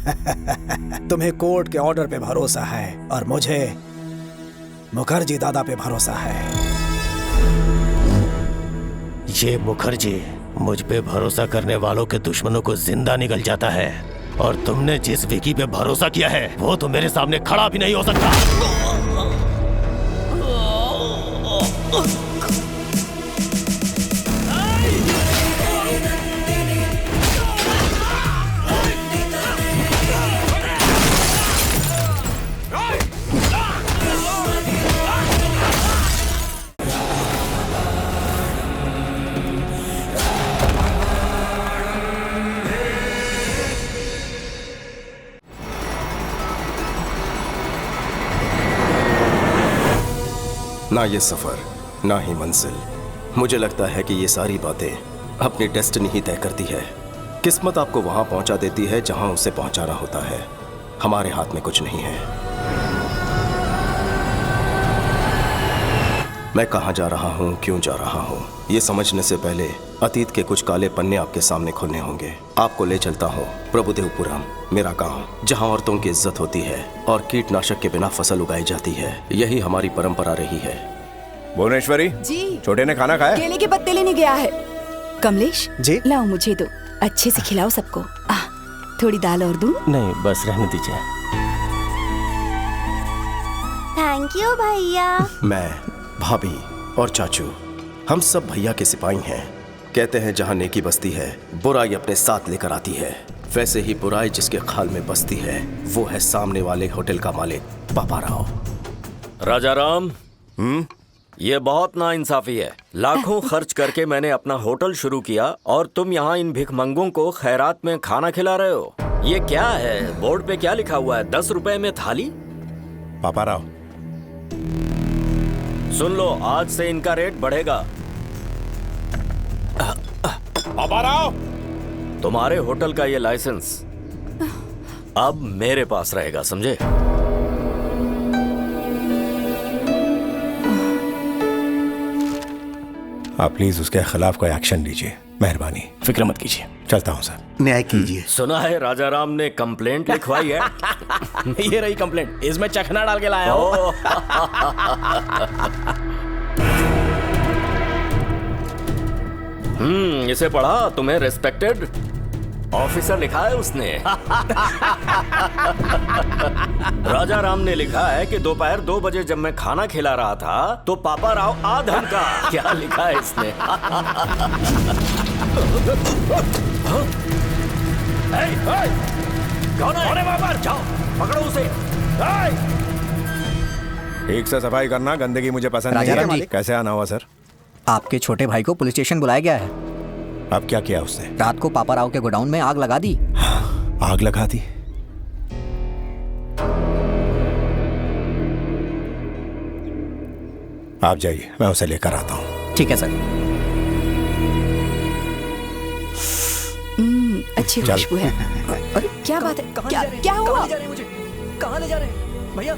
तुम्हें कोर्ट के ऑर्डर पे भरोसा है और मुझे मुखर्जी दादा पे भरोसा है। ये मुखर्जी मुझ पे भरोसा करने वालों के दुश्मनों को जिंदा निगल जाता है, और तुमने जिस विकी पे भरोसा किया है वो तो मेरे सामने खड़ा भी नहीं हो सकता। ना ये सफर, ना ही मंजिल। मुझे लगता है कि ये सारी बातें अपनी डेस्टिनी ही तय करती है। किस्मत आपको वहां पहुंचा देती है जहां उसे पहुंचाना होता है। हमारे हाथ में कुछ नहीं है। मैं कहां जा रहा हूं, क्यों जा रहा हूं, ये समझने से पहले अतीत के कुछ काले पन्ने आपके सामने खोलने होंगे। आपको ले चलता हूं प्रभुदेवपुरम, मेरा गांव, जहां औरतों की इज्जत होती है और कीटनाशक के बिना फसल उगाई जाती है। यही हमारी परंपरा रही है। भुवनेश्वरी जी। छोटे ने खाना खाया? केले के पत्ते लेने गया है। कमलेश जी? लाओ मुझे दो, अच्छे से खिलाओ सबको। थोड़ी दाल और दूं? नहीं, बस रहने दीजिए। थैंक यू भैया। मैं, भाभी और चाचू, हम सब भैया के सिपाही हैं। कहते हैं जहां नेकी बसती है बुराई अपने साथ लेकर आती है। वैसे ही बुराई जिसके खाल में बसती है वो है सामने वाले होटल का मालिक पापा राव। राजा राम, ये बहुत नाइंसाफी है। लाखों खर्च करके मैंने अपना होटल शुरू किया और तुम यहाँ इन भिखमंगों को खैरात में खाना खिला रहे हो। ये क्या है? बोर्ड पे क्या लिखा हुआ है? 10 रुपए में थाली? पापा राव, सुन लो, आज से इनका रेट बढ़ेगा। पापा राव, तुम्हारे होटल का ये लाइसेंस अब मेरे पास रहेगा, समझे? आप प्लीज उसके खिलाफ कोई एक्शन लीजिए, मेहरबानी। फिक्र मत कीजिए। चलता हूँ सर। न्याय कीजिए। सुना है राजा राम ने कंप्लेंट लिखवाई है। ये रही कंप्लेंट, इसमें चखना डाल के लाया हूं। इसे पढ़ा? तुम्हें रिस्पेक्टेड ऑफिसर लिखा है उसने। राजा राम ने लिखा है कि दोपहर 2 बजे जब मैं खाना खिला रहा था तो पापा राव आ धमका। क्या लिखा है इसने? कौन है? वहां पर जाओ, पकड़ो उसे। ठीक से सफाई करना, गंदगी मुझे पसंद नहीं राजाराम है। जी। कैसे आना हुआ सर? आपके छोटे भाई को पुलिस स्टेशन बुलाया गया है। अब क्या किया उसने? रात को पापा राव के गोडाउन में आग लगा दी। आग लगा दी? आप जाइए, मैं उसे लेकर आता हूँ। ठीक है सर। अच्छी खुशबू है। अरे क्या बात है? क्या हुआ? कहाँ ले जा रहे हैं भैया?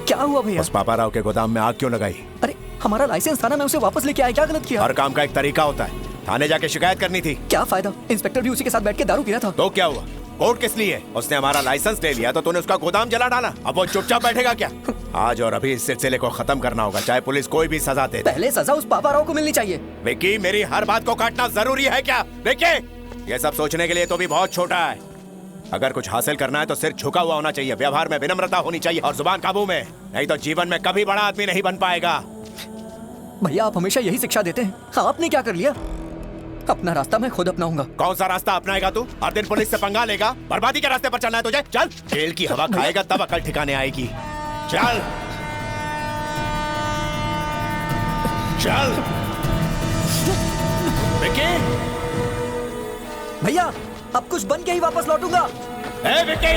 क्या हुआ भैया? उस पापा राव के गोदाम में आग क्यों लगाई? अरे हमारा लाइसेंस था ना, मैं उसे वापस लेके आया। क्या गलत किया? हर काम का एक तरीका होता है। थाने जाके शिकायत करनी थी। क्या फायदा? इंस्पेक्टर भी उसी के साथ बैठ के दारू पी रहा था। तो क्या हुआ? कोर्ट किस लिए? उसने हमारा लाइसेंस ले लिया तो तूने उसका गोदाम जला डाला। अब वो चुपचाप बैठेगा क्या? आज और अभी इस सिलसिले को खत्म करना होगा, चाहे पुलिस कोई भी सजा दे। पहले सजा उस पापा राव को मिलनी चाहिए। विकी, मेरी हर बात को काटना जरूरी है क्या? विकी, ये सब सोचने के लिए तो भी बहुत छोटा है। अगर कुछ हासिल करना है तो सिर झुका हुआ होना चाहिए, व्यवहार में विनम्रता होनी चाहिए और जुबान काबू में, नहीं तो जीवन में कभी बड़ा आदमी नहीं बन पाएगा। भैया आप हमेशा यही शिक्षा देते हैं। हाँ, आपने क्या कर लिया? अपना रास्ता मैं खुद अपनाऊंगा। कौन सा रास्ता अपनाएगा तू? हर दिन पुलिस से पंगा लेगा? बर्बादी के रास्ते पर चलना है तुझे? चल, जेल की हवा खाएगा तब अकल ठिकाने आएगी। चल चल। विकी, भैया अब कुछ बन के ही वापस लौटूंगा। ए विकी,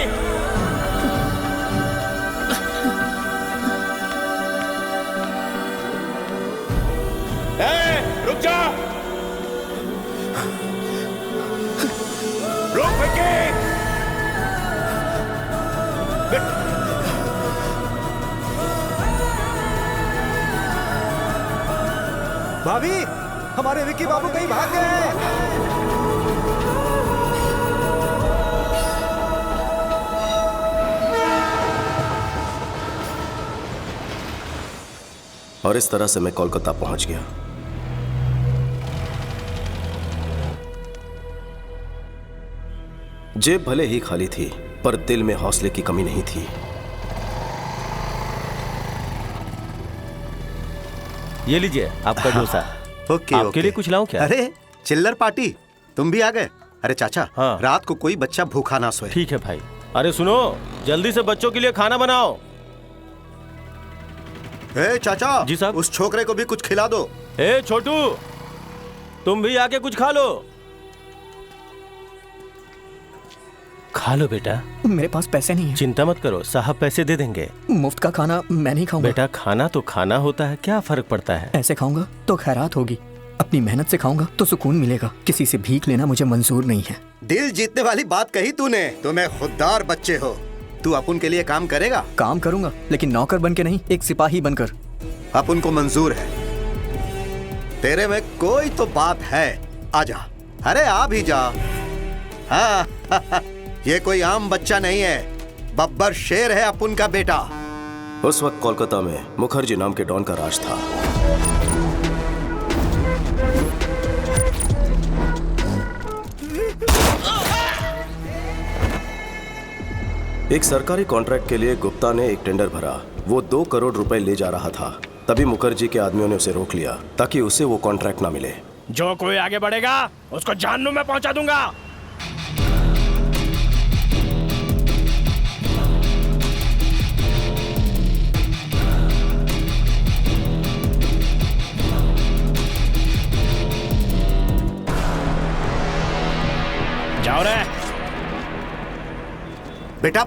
रुक जा, रुक विकी। भाभी, हमारे विक्की बाबू कहीं भाग गए हैं। और इस तरह से मैं कोलकाता पहुंच गया। जेब भले ही खाली थी, पर दिल में हौसले की कमी नहीं थी। ये लीजिए आपका डोसा। ओके, आपके लिए कुछ लाऊं क्या? अरे चिल्लर पार्टी, तुम भी आ गए? अरे चाचा, हाँ। रात को कोई बच्चा भूखा ना सोए। ठीक है भाई। अरे सुनो, जल्दी से बच्चों के लिए खाना बनाओ। ए चाचा जी साहब। उस छोकरे को भी कुछ खिला दो। ए छोटू, तुम भी आके कुछ खा लो। खा लो बेटा। मेरे पास पैसे नहीं है। चिंता मत करो, साहब पैसे दे देंगे। मुफ्त का खाना मैं नहीं खाऊंगा। बेटा खाना तो खाना होता है, क्या फर्क पड़ता है? ऐसे खाऊंगा तो खैरात होगी, अपनी मेहनत से खाऊंगा तो सुकून मिलेगा। किसी से भीख लेना मुझे मंजूर नहीं है। दिल जीतने वाली बात कही तूने। तुम्हें खुददार बच्चे हो। तू अपन के लिए काम करेगा? काम करूंगा, लेकिन नौकर बन के नहीं, एक सिपाही बनकर। अपन को मंजूर है। तेरे में कोई तो बात है। आजा, अरे आ भी जा। हाँ ये कोई आम बच्चा नहीं है, बब्बर शेर है अपन का बेटा। उस वक्त कोलकाता में मुखर्जी नाम के डॉन का राज था। एक सरकारी कॉन्ट्रैक्ट के लिए गुप्ता ने एक टेंडर भरा। वो 2 करोड़ रुपए ले जा रहा था। तभी मुखर्जी के आदमियों ने उसे रोक लिया ताकि उसे वो कॉन्ट्रैक्ट ना मिले। जो कोई आगे बढ़ेगा उसको जहन्नुम में पहुंचा दूंगा। जाओ रे बेटा।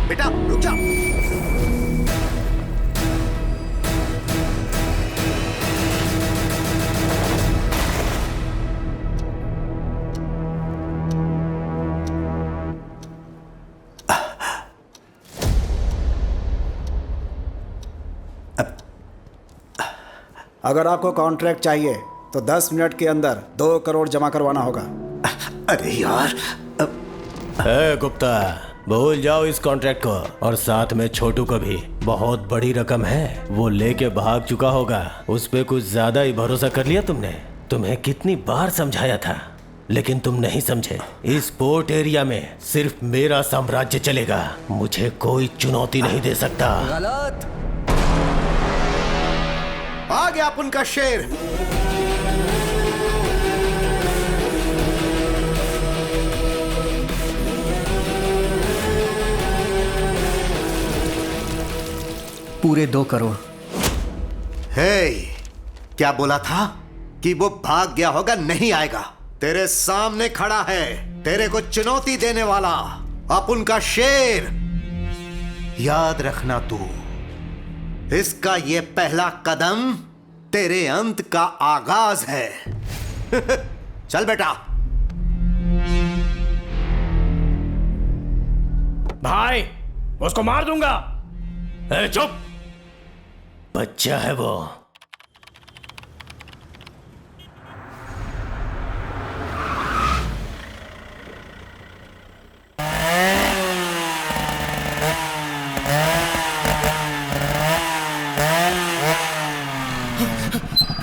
बेटा रुक जा। अगर आपको कॉन्ट्रैक्ट चाहिए तो 10 मिनट के अंदर 2 करोड़ जमा करवाना होगा। अरे यार ए गुप्ता, भूल जाओ इस कॉन्ट्रैक्ट को, और साथ में छोटू को भी। बहुत बड़ी रकम है, वो लेके भाग चुका होगा। उस पे कुछ ज्यादा ही भरोसा कर लिया तुमने। तुम्हें कितनी बार समझाया था, लेकिन तुम नहीं समझे। इस पोर्ट एरिया में सिर्फ मेरा साम्राज्य चलेगा, मुझे कोई चुनौती नहीं दे सकता। गलत। आ गया अपन का शेर। पूरे 2 करोड़। हे, क्या बोला था कि वो भाग गया होगा? नहीं आएगा। तेरे सामने खड़ा है, तेरे को चुनौती देने वाला, अपन का शेर। याद रखना तू, इसका ये पहला कदम तेरे अंत का आगाज है। चल बेटा। भाई उसको मार दूंगा। ए, चुप, बच्चा है वो।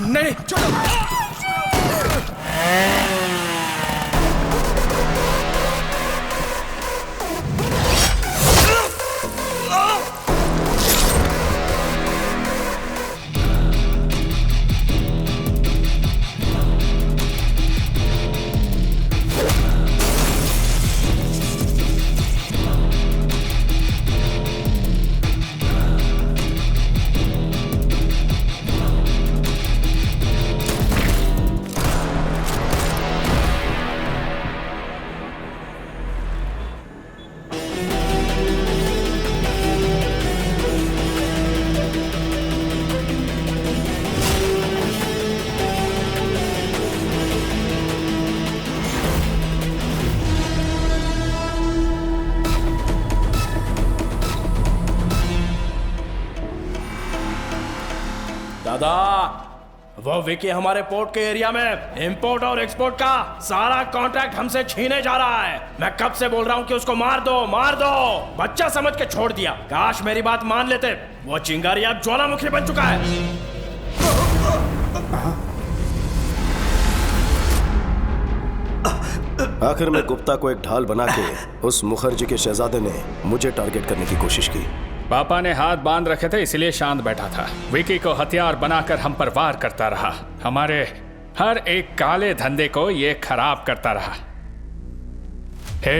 नहीं चलो। दादा, वो विकी हमारे पोर्ट के एरिया में इंपोर्ट और एक्सपोर्ट का सारा कॉन्ट्रैक्ट हमसे छीने जा रहा है। मैं कब से बोल रहा हूँ कि उसको मार दो मार दो, बच्चा समझ के छोड़ दिया। काश मेरी बात मान लेते। वो चिंगारी अब ज्वालामुखी बन चुका है। आखिर में गुप्ता को एक ढाल बना के उस मुखर्जी के शहजादे ने मुझे टारगेट करने की कोशिश की। पापा ने हाथ बांध रखे थे इसलिए शांत बैठा था। विकी को हथियार बनाकर हम पर वार करता रहा। हमारे हर एक काले धंधे को ये खराब करता रहा। हे,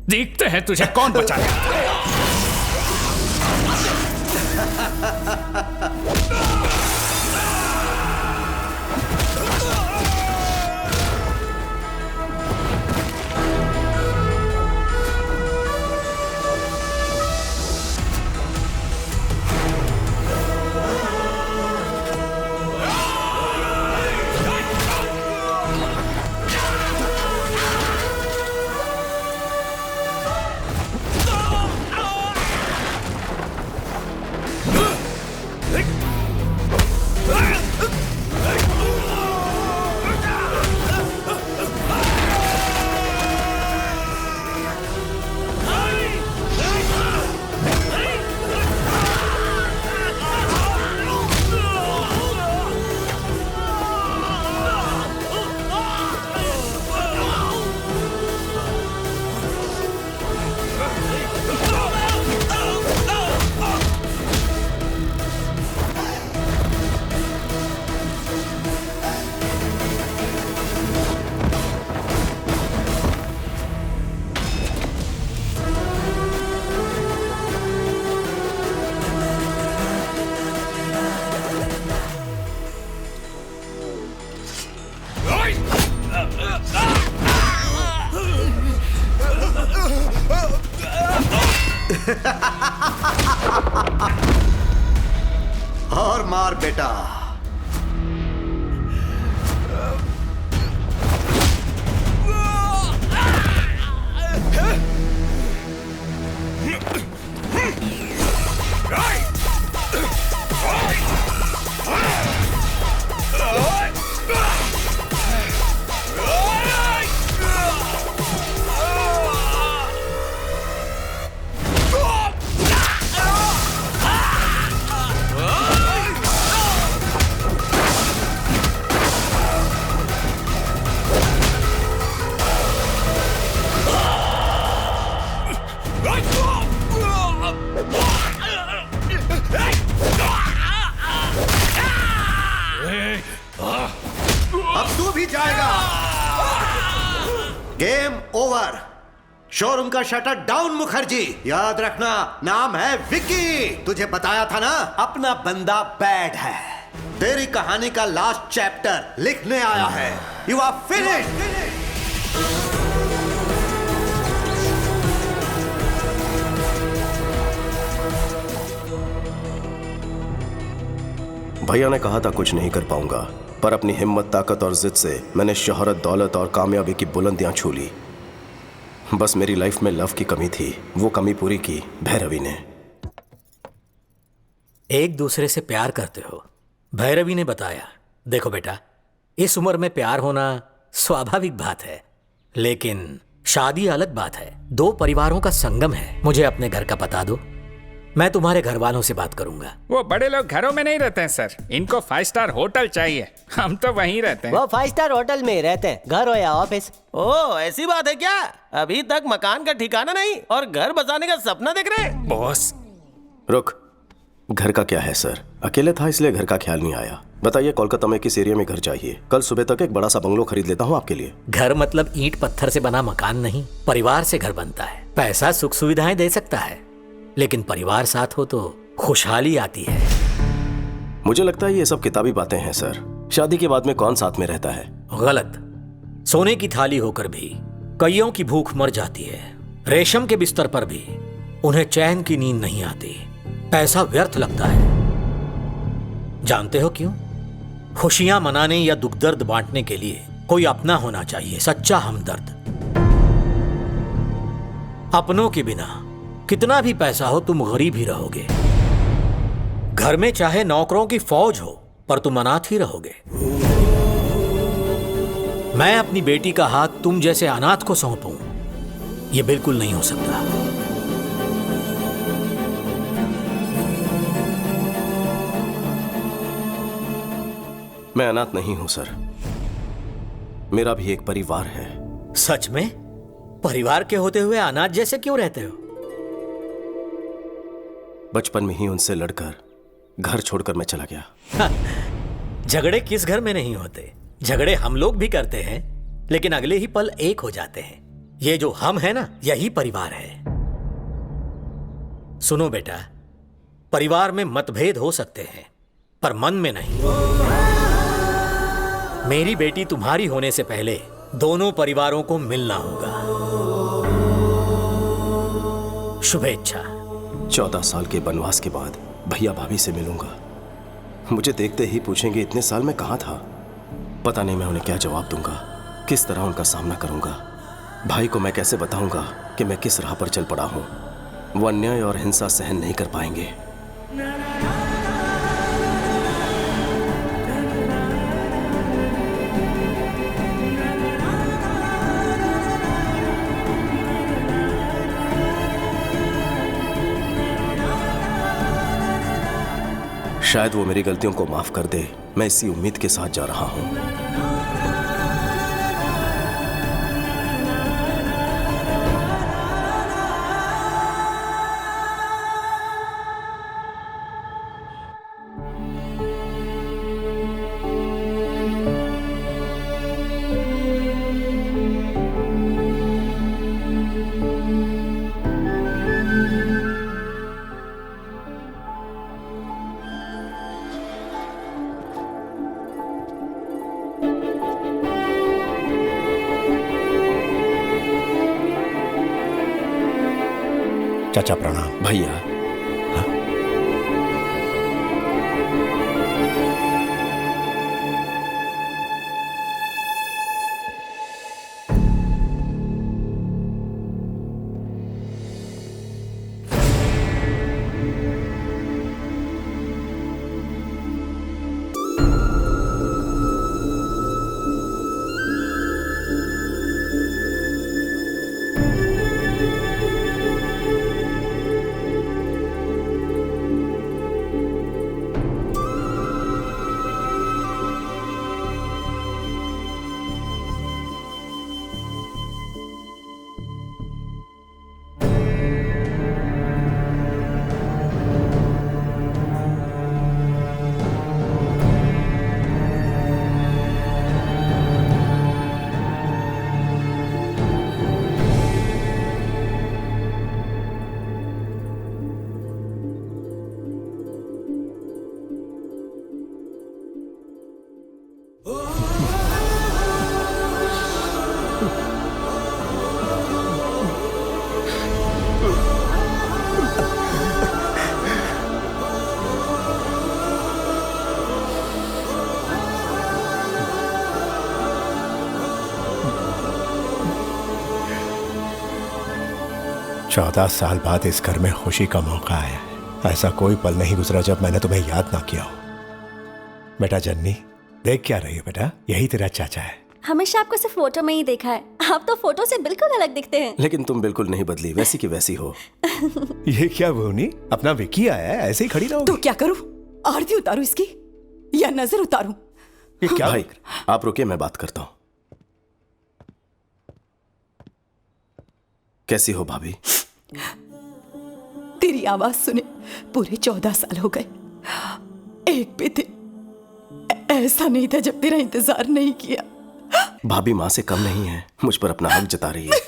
देखते हैं तुझे कौन बचाएगा। और मार बेटा। अब तू भी जाएगा। Game over. शोरूम का शटर डाउन मुखर्जी। याद रखना नाम है विकी। तुझे बताया था ना अपना बंदा बैड है। तेरी कहानी का लास्ट चैप्टर लिखने आया है। You are finished. भैया ने कहा था कुछ नहीं कर पाऊंगा, पर अपनी हिम्मत, ताकत और जिद से मैंने शोहरत, दौलत और कामयाबी की बुलंदियां छू ली। बस मेरी लाइफ में लव की कमी थी, वो कमी पूरी की भैरवी ने। एक दूसरे से प्यार करते हो, भैरवी ने बताया। देखो बेटा, इस उम्र में प्यार होना स्वाभाविक बात है, लेकिन शादी अलग बात है। दो परिवारों का संगम है। मुझे अपने घर का पता दो, मैं तुम्हारे घर वालों से बात करूंगा। वो बड़े लोग घरों में नहीं रहते हैं सर, इनको 5 स्टार होटल चाहिए। हम तो वहीं रहते हैं। वो 5 स्टार होटल में ही रहते हैं, घर हो या ऑफिस। ओह, ऐसी बात है क्या? अभी तक मकान का ठिकाना नहीं और घर बसाने का सपना देख रहे हैं? बॉस रुक, घर का क्या है सर? अकेले था इसलिए घर का ख्याल नहीं आया। बताइए कोलकाता में किस एरिया में घर चाहिए? कल सुबह तक एक बड़ा सा बंगलो खरीद लेता हूँ आपके लिए। घर मतलब ईंट पत्थर से बना मकान नहीं, परिवार से घर बनता है। पैसा सुख सुविधाएं दे सकता है, लेकिन परिवार साथ हो तो खुशहाली आती है। मुझे लगता है ये सब किताबी बातें हैं सर। शादी के बाद में कौन साथ में रहता है? गलत। सोने की थाली होकर भी कईयों की भूख मर जाती है। रेशम के बिस्तर पर भी उन्हें चैन की नींद नहीं आती। पैसा व्यर्थ लगता है। जानते हो क्यों? खुशियां मनाने या दुख दर्द बांटने के लिए कोई अपना होना चाहिए, सच्चा हमदर्द। अपनों के बिना कितना भी पैसा हो तुम गरीब ही रहोगे। घर में चाहे नौकरों की फौज हो, पर तुम अनाथ ही रहोगे। मैं अपनी बेटी का हाथ तुम जैसे अनाथ को सौंपूं, यह बिल्कुल नहीं हो सकता। मैं अनाथ नहीं हूं सर, मेरा भी एक परिवार है। सच में? परिवार के होते हुए अनाथ जैसे क्यों रहते हो? बचपन में ही उनसे लड़कर घर छोड़कर मैं चला गया। झगड़े किस घर में नहीं होते? झगड़े हम लोग भी करते हैं, लेकिन अगले ही पल एक हो जाते हैं। ये जो हम है ना, यही परिवार है। सुनो बेटा, परिवार में मतभेद हो सकते हैं, पर मन में नहीं। मेरी बेटी तुम्हारी होने से पहले दोनों परिवारों को मिलना होगा। शुभेच्छा। 14 साल के वनवास के बाद भैया भाभी से मिलूंगा। मुझे देखते ही पूछेंगे इतने साल में कहां था। पता नहीं मैं उन्हें क्या जवाब दूंगा, किस तरह उनका सामना करूंगा। भाई को मैं कैसे बताऊंगा कि मैं किस राह पर चल पड़ा हूं। वो अन्याय और हिंसा सहन नहीं कर पाएंगे। शायद वो मेरी गलतियों को माफ कर दे। मैं इसी उम्मीद के साथ जा रहा हूं। चाचा प्रणाम। भैया चौदह साल बाद इस घर में खुशी का मौका आया है। ऐसा कोई पल नहीं गुजरा जब मैंने तुम्हें याद ना किया हो। बेटा जन्नी, देख क्या रही हो बेटा? यही तेरा चाचा है। हमेशा आपको सिर्फ फोटो में ही देखा है, आप तो फोटो से बिल्कुल अलग दिखते हैं। लेकिन तुम बिल्कुल नहीं बदली, वैसी की वैसी हो। ये क्या भूनी, अपना विकी आया है, ऐसे ही खड़ी रहोगी? तो क्या करूं? आरती उतारूं इसकी या नजर उतारूं? ये क्या भाई, आप रुकिए, मैं बात करता हूं। कैसी हो भाभी? तेरी आवाज सुने पूरे 14 साल हो गए। एक भी दिन ऐसा नहीं था जब तेरा इंतजार नहीं किया। भाभी माँ से कम नहीं है, मुझ पर अपना हक जता रही है।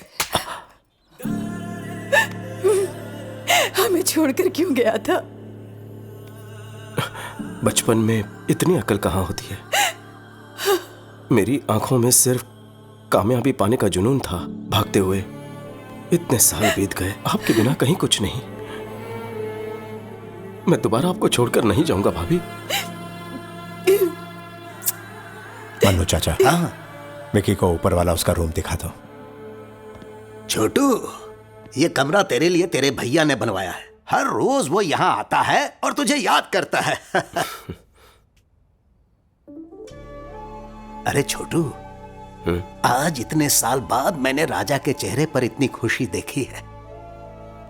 हमें छोड़कर क्यों गया था? बचपन में इतनी अकल कहाँ होती है। मेरी आंखों में सिर्फ कामयाबी पाने का जुनून था। भागते हुए इतने साल बीत गए, आपके बिना कहीं कुछ नहीं। मैं दोबारा आपको छोड़कर नहीं जाऊंगा भाभी। मन्नू चाचा, विकी को ऊपर वाला उसका रूम दिखा दो। छोटू, ये कमरा तेरे लिए तेरे भैया ने बनवाया है। हर रोज वो यहाँ आता है और तुझे याद करता है। अरे छोटू, आज इतने साल बाद मैंने राजा के चेहरे पर इतनी खुशी देखी है।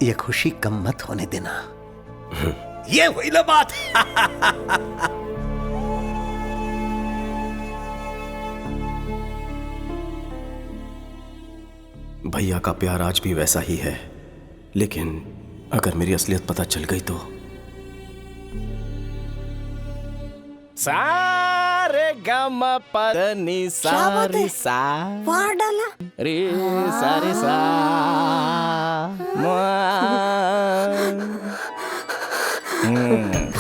ये खुशी कम मत होने देना। ये हुई ना बात। भैया का प्यार आज भी वैसा ही है, लेकिन अगर मेरी असलियत पता चल गई तो। सारे गम पदनी सारी सा वाह डाला रे सारे सा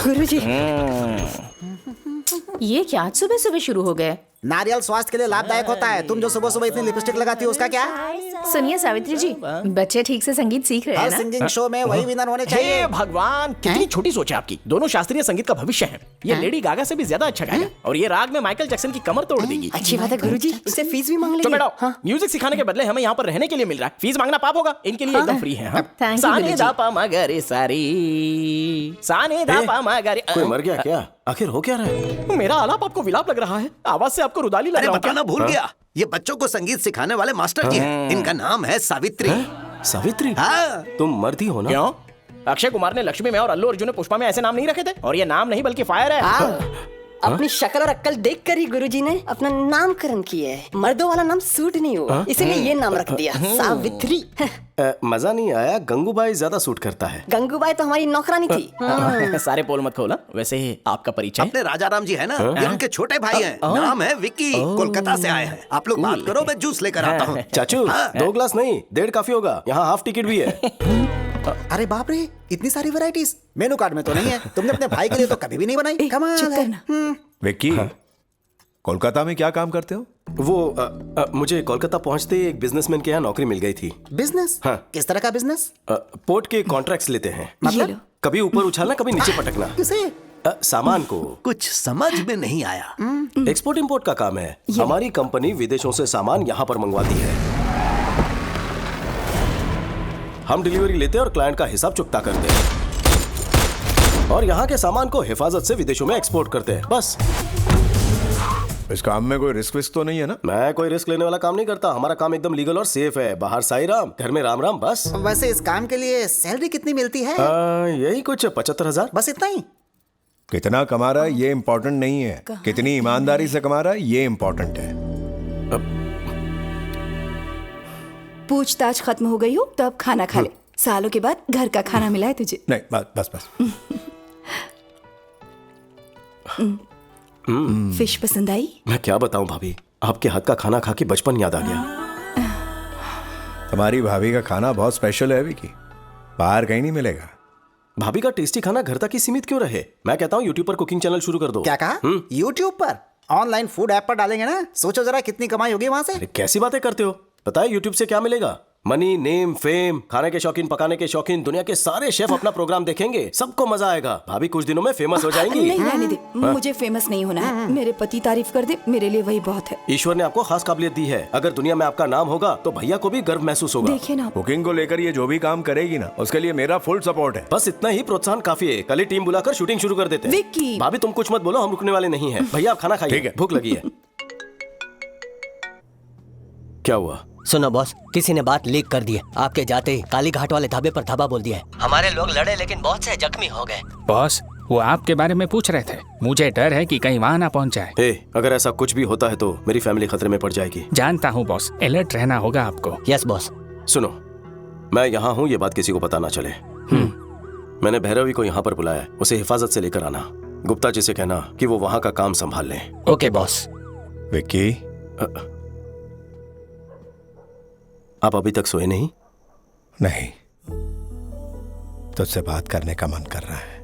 गुरुजी, ये क्या आज सुबह सुबह शुरू हो गए? नारियल स्वास्थ्य के लिए लाभदायक होता है। तुम जो सुबह सुबह इतनी लिपस्टिक लगाती हो उसका क्या? सुनिए सावित्री जी, बच्चे ठीक से संगीत सीख रहे हैं हर ना? सिंगिंग शो में वही विनर होने चाहिए। हे भगवान, कितनी छोटी सोच है आपकी। दोनों शास्त्रीय संगीत का भविष्य है। ये लेडी गागा से भी ज्यादा अच्छा गाएगा और ये राग में माइकल जैक्सन की कमर तोड़ देगी। अच्छी बात है गुरुजी, इससे फीस भी मांग तो लेंगे। बेटा, म्यूजिक सिखाने के बदले हमें यहाँ पर रहने के लिए मिल रहा है। फीस मांगना पाप होगा। इनके लिए एकदम फ्री है। हाँ? Thank you, Sane Guruji. दा पा मा गा रे सारी साने दा पा मा गा रे। कोई मर गया क्या? आखिर हो क्या रहा है? मेरा आलाप आपको विलाप लग रहा है। आवाज से आपको रुदाली लग अरे रहा है। बताना भूल गया, ये बच्चों को संगीत सिखाने वाले मास्टर जी हैं। इनका नाम है सावित्री। सावित्री? हाँ। तुम मर्द ही हो ना? क्यों? अक्षय कुमार ने लक्ष्मी में और अल्लू अर्जुन ने पुष्पा में ऐसे नाम नहीं रखे थे? और ये नाम नहीं बल्कि फायर है। अपनी शक्ल और अक्ल देखकर ही गुरुजी ने अपना नामकरण किया है। मर्दों वाला नाम सूट नहीं हुआ, इसीलिए ये नाम रख दिया, सावित्री। मजा नहीं आया। गंगूबाई ज्यादा सूट करता है। गंगूबाई तो हमारी नौकरानी थी। सारे पोल मत खोला। वैसे ही आपका परिचय? अपने राजा राम जी है ना, ये उनके छोटे भाई हैं। नाम है विक्की, कोलकाता से आए हैं। आप लोग बात करो, मैं जूस लेकर आता हूँ। चाचू, 2 ग्लास नहीं, 1.5 काफी होगा। यहाँ हाफ टिकट भी है। अरे बाप रे, इतनी सारी वैरायटीज मेनू कार्ड में तो नहीं है। तुमने अपने भाई के लिए तो कभी भी नहीं बनाई। कमाल है। विक्की, कोलकाता में क्या काम करते हो? वो मुझे कोलकाता पहुंचते ही एक बिजनेसमैन के यहाँ नौकरी मिल गई थी। बिजनेस? हाँ। किस तरह का बिजनेस? पोर्ट के कॉन्ट्रैक्ट्स लेते हैं। मतलब? कभी ऊपर उछालना, कभी नीचे पटकना। किसे? सामान को। कुछ समझ में नहीं आया। एक्सपोर्ट इंपोर्ट का काम है। हमारी कंपनी विदेशों से सामान यहाँ पर मंगवाती है। हम डिलीवरी लेते हैं और क्लाइंट का हिसाब चुकता करते हैं और यहाँ के सामान को हिफाजत से विदेशों में एक्सपोर्ट करते हैं। बस। इस काम में कोई रिस्क विस्क तो नहीं है ना? मैं कोई रिस्क लेने वाला काम नहीं करता। हमारा काम एकदम लीगल और सेफ है। बाहर साई राम, घर में राम राम। बस। वैसे इस काम के लिए सैलरी कितनी मिलती है? यही कुछ 75,000। बस इतना ही? कितना कमा रहा है ये इम्पोर्टेंट नहीं है, कितनी ईमानदारी से कमा रहा है ये इम्पोर्टेंट है। पूछताछ खत्म हो गई हो तो अब खाना खा ले। सालों के बाद घर का खाना मिला है तुझे। नहीं, बस बस। फिश पसंद आई? मैं क्या बताऊं भाभी, आपके हाथ का खाना खा के बचपन याद आ गया। तुम्हारी भाभी का खाना बहुत स्पेशल है विकी, बाहर कहीं नहीं मिलेगा। भाभी का टेस्टी खाना घर तक ही सीमित क्यों रहे? मैं कहता हूँ यूट्यूब पर कुकिंग चैनल शुरू कर दो। क्या कहा? यूट्यूब पर? ऑनलाइन फूड ऐप पर डालेंगे ना, सोचो जरा कितनी कमाई होगी वहां से। अरे कैसी बातें करते हो? पता है यूट्यूब से क्या मिलेगा? Money, name, fame. खाने के शौकीन, पकाने के शौकीन, दुनिया के सारे शेफ अपना प्रोग्राम देखेंगे। सबको मजा आएगा। भाभी कुछ दिनों में फेमस हो जाएंगी। नहीं रहने दे, मुझे फेमस नहीं होना है। मेरे पति तारीफ कर दे, मेरे लिए वही बहुत है। ईश्वर ने आपको खास काबिलियत दी है। अगर दुनिया में आपका नाम होगा तो भैया को भी गर्व महसूस होगा। देखिए ना, कुकिंग को लेकर ये जो भी काम करेगी ना, उसके लिए मेरा फुल सपोर्ट है। बस इतना ही प्रोत्साहन काफी है। कल ही टीम बुलाकर शूटिंग शुरू कर देते हैं। विक्की। भाभी तुम कुछ मत बोलो, हम रुकने वाले नहीं हैं। भैया आप खाना खाइए, भूख लगी है। क्या हुआ? सुनो बॉस, किसी ने बात लीक कर दी है। आपके जाते ही काली घाट वाले ढाबे पर धाबा बोल दिया है। हमारे लोग लड़े लेकिन बहुत से जख्मी हो गए। बॉस, वो आपके बारे में पूछ रहे थे। मुझे डर है कि कहीं वहाँ ना पहुँच जाए। अगर ऐसा कुछ भी होता है तो मेरी फैमिली खतरे में पड़ जाएगी। जानता हूँ बॉस, अलर्ट रहना होगा आपको। Yes boss. सुनो, मैं यहाँ हूँ, ये बात किसी को पता ना चले। मैंने भैरवी को यहाँ पर बुलाया, उसे हिफाजत से लेकर आना। गुप्ता जी से कहना कि वो वहाँ का काम संभाल लें। Okay boss. विक्की, आप अभी तक सोए नहीं? नहीं, तुझसे बात करने का मन कर रहा है।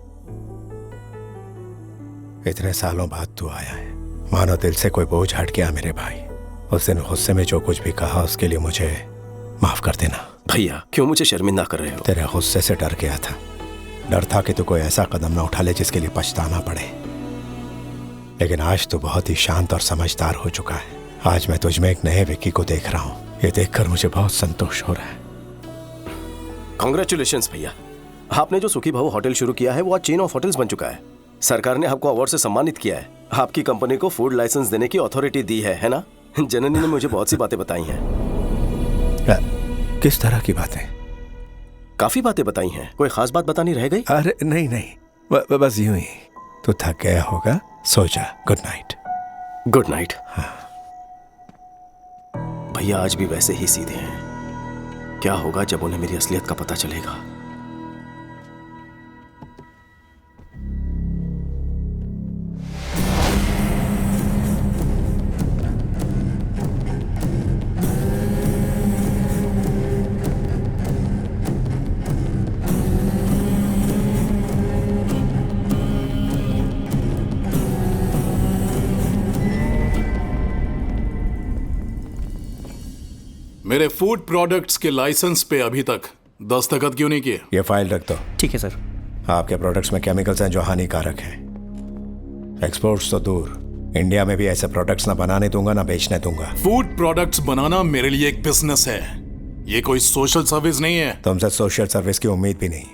इतने सालों बाद तू आया है, मानो दिल से कोई बोझ हट गया मेरे भाई। उस दिन गुस्से में जो कुछ भी कहा उसके लिए मुझे माफ कर देना। भैया क्यों मुझे शर्मिंदा कर रहे हो? तेरे गुस्से से डर गया था। डर था कि तू कोई ऐसा कदम ना उठा ले जिसके लिए पछताना पड़े। लेकिन आज तू बहुत ही शांत और समझदार हो चुका है। आज मैं तुझ में एक नए विक्की को देख रहा हूँ। ये देखकर मुझे बहुत संतोष हो रहा है। कांग्रेचुलेशंस भैया। आपने जो सुखी भाऊ होटल शुरू किया है वो आज चेन ऑफ होटल्स बन चुका है। सरकार ने आपको अवार्ड से सम्मानित किया है। आपकी कंपनी को फूड लाइसेंस देने की अथॉरिटी दी है ना? जननी ने मुझे बहुत सी बातें बताई हैं। किस तरह की बातें? काफी बातें बताई हैं। कोई खास बात बतानी रह गई? अरे नहीं नहीं, बस यूं ही। तो थक गया होगा, सो जा। Good night. Good night. भैया आज भी वैसे ही सीधे हैं। क्या होगा जब उन्हें मेरी असलियत का पता चलेगा? मेरे फूड प्रोडक्ट्स के लाइसेंस पे अभी तक दस्तखत क्यों नहीं किए? ये फाइल रख दो। ठीक है सर। आपके प्रोडक्ट्स में केमिकल्स हैं जो हानिकारक हैं। एक्सपोर्ट्स तो दूर, इंडिया में भी ऐसे प्रोडक्ट्स ना बनाने दूंगा ना बेचने दूंगा। फूड प्रोडक्ट्स बनाना मेरे लिए एक बिजनेस है, ये कोई सोशल सर्विस नहीं है। तुमसे सोशल सर्विस की उम्मीद भी नहीं।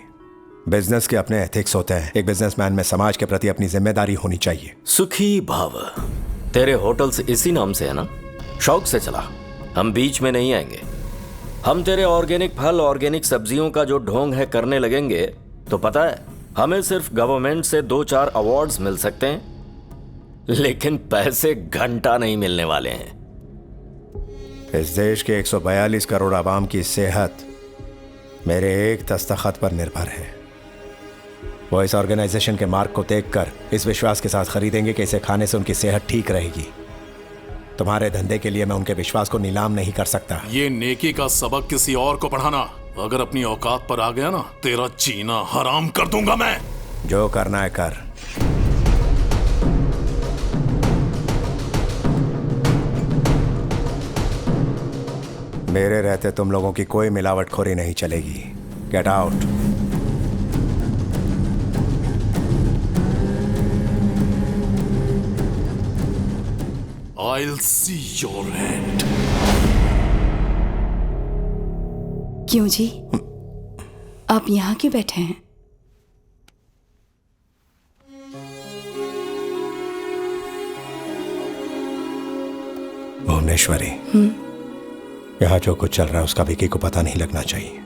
बिजनेस के अपने एथिक्स होते हैं। एक बिजनेसमैन में समाज के प्रति अपनी जिम्मेदारी होनी चाहिए। सुखी भाव, तेरे होटल्स इसी नाम से है ना? शौक से चला, हम बीच में नहीं आएंगे। हम तेरे ऑर्गेनिक फल, ऑर्गेनिक सब्जियों का जो ढोंग है करने लगेंगे तो पता है हमें सिर्फ गवर्नमेंट से 2-4 अवार्ड्स मिल सकते हैं, लेकिन पैसे घंटा नहीं मिलने वाले हैं। इस देश के 142 करोड़ आवाम की सेहत मेरे एक दस्तखत पर निर्भर है। वो इस ऑर्गेनाइजेशन के मार्क को देखकर इस विश्वास के साथ खरीदेंगे कि इसे खाने से उनकी सेहत ठीक रहेगी। तुम्हारे धंधे के लिए मैं उनके विश्वास को नीलाम नहीं कर सकता। ये नेकी का सबक किसी और को पढ़ाना, अगर अपनी औकात पर आ गया ना, तेरा जीना हराम कर दूंगा मैं। जो करना है कर। मेरे रहते तुम लोगों की कोई मिलावटखोरी नहीं चलेगी। Get out. I'll see your end. क्यों जी, आप यहाँ क्यों बैठे हैं? भुवनेश्वरी, यहाँ जो कुछ चल रहा है उसका विकी को पता नहीं लगना चाहिए।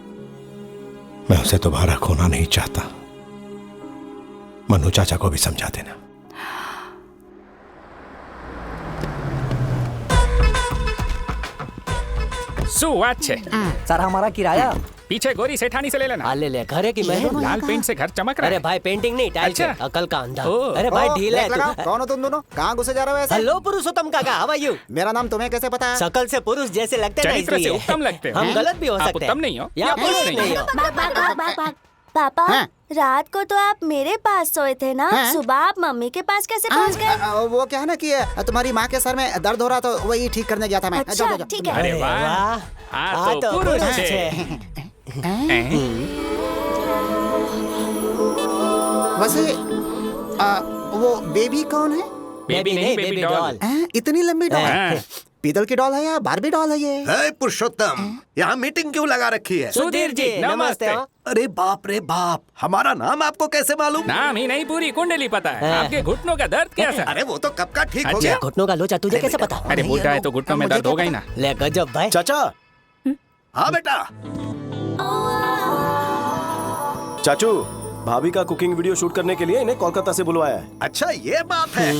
मैं उसे दोबारा खोना नहीं चाहता। मनु चाचा को भी समझा देना। सर हमारा किराया पीछे गोरी सेठानी से ले लेना। ले ले। घरे की मैं लाल पेंट से घर चमक रहा है। अरे भाई पेंटिंग नहीं, टाइल से अकल का अंधा। अरे भाई ढीला है तू। कौन हो तुम दोनों? कहाँ घुसे जा रहे हो ऐसे? हेलो पुरुषोत्तम काका, हाउ आर यू? मेरा नाम तुम्हें कैसे पता है? शकल से पुरुष जैसे लगते हैं, चरित्र से उत्तम लगते हैं। हम गलत भी हो सकते हैं। उत्तम नहीं हो या पुरुष नहीं हो। पापा, रात को तो आप मेरे पास सोए थे ना? सुबह आप मम्मी के पास कैसे पहुंच गए? वो क्या है ना कि तुम्हारी माँ के सर में दर्द हो रहा तो वही ठीक करने गया था मैं। अच्छा, ठीक है। अरे वाह, हाँ तो पुरुष है। वैसे वो बेबी कौन है? बेबी नहीं, बेबी डॉल। इतनी लंबी डॉल? पीतल की डॉल है या बारबी डॉल है ये? पुरुषोत्तम, यहाँ मीटिंग क्यों लगा रखी है? सुधीर जी नमस्ते। अरे बाप रे बाप, हमारा नाम आपको कैसे मालूम? नाम ही नहीं, पूरी कुंडली पता है। आपके घुटनों का दर्द कैसा? अरे वो तो कब का ठीक हो गया। घुटनों का लोचा तुझे कैसे पता? अरे बूढ़ा है तो घुटनों में दर्द होगा ही ना। ले गजब भाई। चाचा। हाँ बेटा। चाचू, भाभी का कुकिंग वीडियो शूट करने के लिए इन्हें कोलकाता से बुलवाया है। अच्छा ये बात है।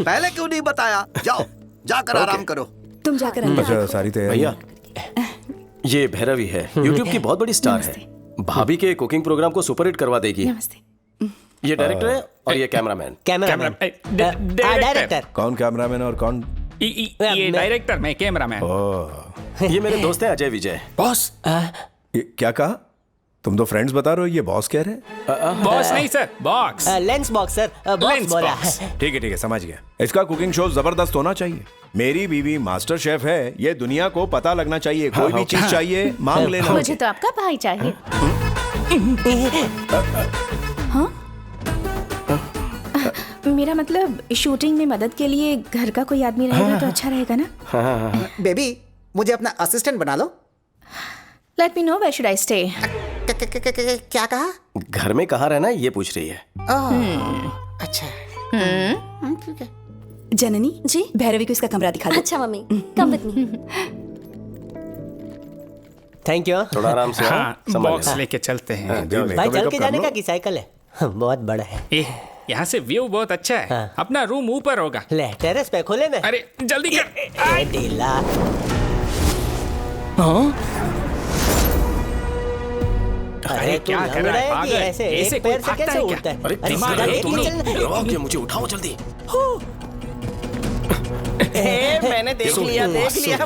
पहले क्यों नहीं बताया? जाओ जाकर आराम करो। तुम जाकर आराम करो। सारी तैयारी। भैया, ये भैरवी है, यूट्यूब की बहुत बड़ी स्टार है। भाभी के कुकिंग प्रोग्राम को सुपरहिट करवा देगी। नमस्ते। ये डायरेक्टर है और ये कैमरामैन। डायरेक्टर। कौन कैमरामैन और कौन? ये डायरेक्टर, मैं कैमरामैन। ये मेरे दोस्त हैं अजय विजय। बॉस। क्या कहा? तुम दो फ्रेंड्स बता रहे हो, ये बॉस कह रहे हैं? बॉस नहीं sir, box. Lens box sir, box बोला। ठीक है समझ गया। इसका कुकिंग शो जबरदस्त होना चाहिए। मेरी बीवी मास्टर शेफ है, ये दुनिया को पता लगना चाहिए। कोई भी चीज चाहिए मांग लेना। मुझे तो आपका भाई चाहिए। मेरा मतलब शूटिंग में मदद के लिए घर का कोई आदमी रहेगा तो अच्छा रहेगा ना? बेबी, मुझे अपना असिस्टेंट बना लो। Let me know where should I stay. क्या कहा? घर में कहाँ रहना है ये पूछ रही है। अच्छा। जननी जी, भैरवी को इसका कमरा दिखा दो। अच्छा mummy, come with me. Thank you. थोड़ा आराम से। हाँ, बॉक्स लेके चलते हैं। भाई चल के जाने का की साइकिल है? बहुत बड़ा है। यहाँ से व्यू बहुत अच्छा है। हाँ। अपना रूम ऊपर होगा। ले टेरेस पे खोले में। अरे जल्दी कर। ढीला। अरे क्या कर रहा है पागल? ऐसे एक पैर से कैसे उठता है? अरे दिमाग है तुमने? मुझे उठाओ जल्दी। मैंने देख लिया।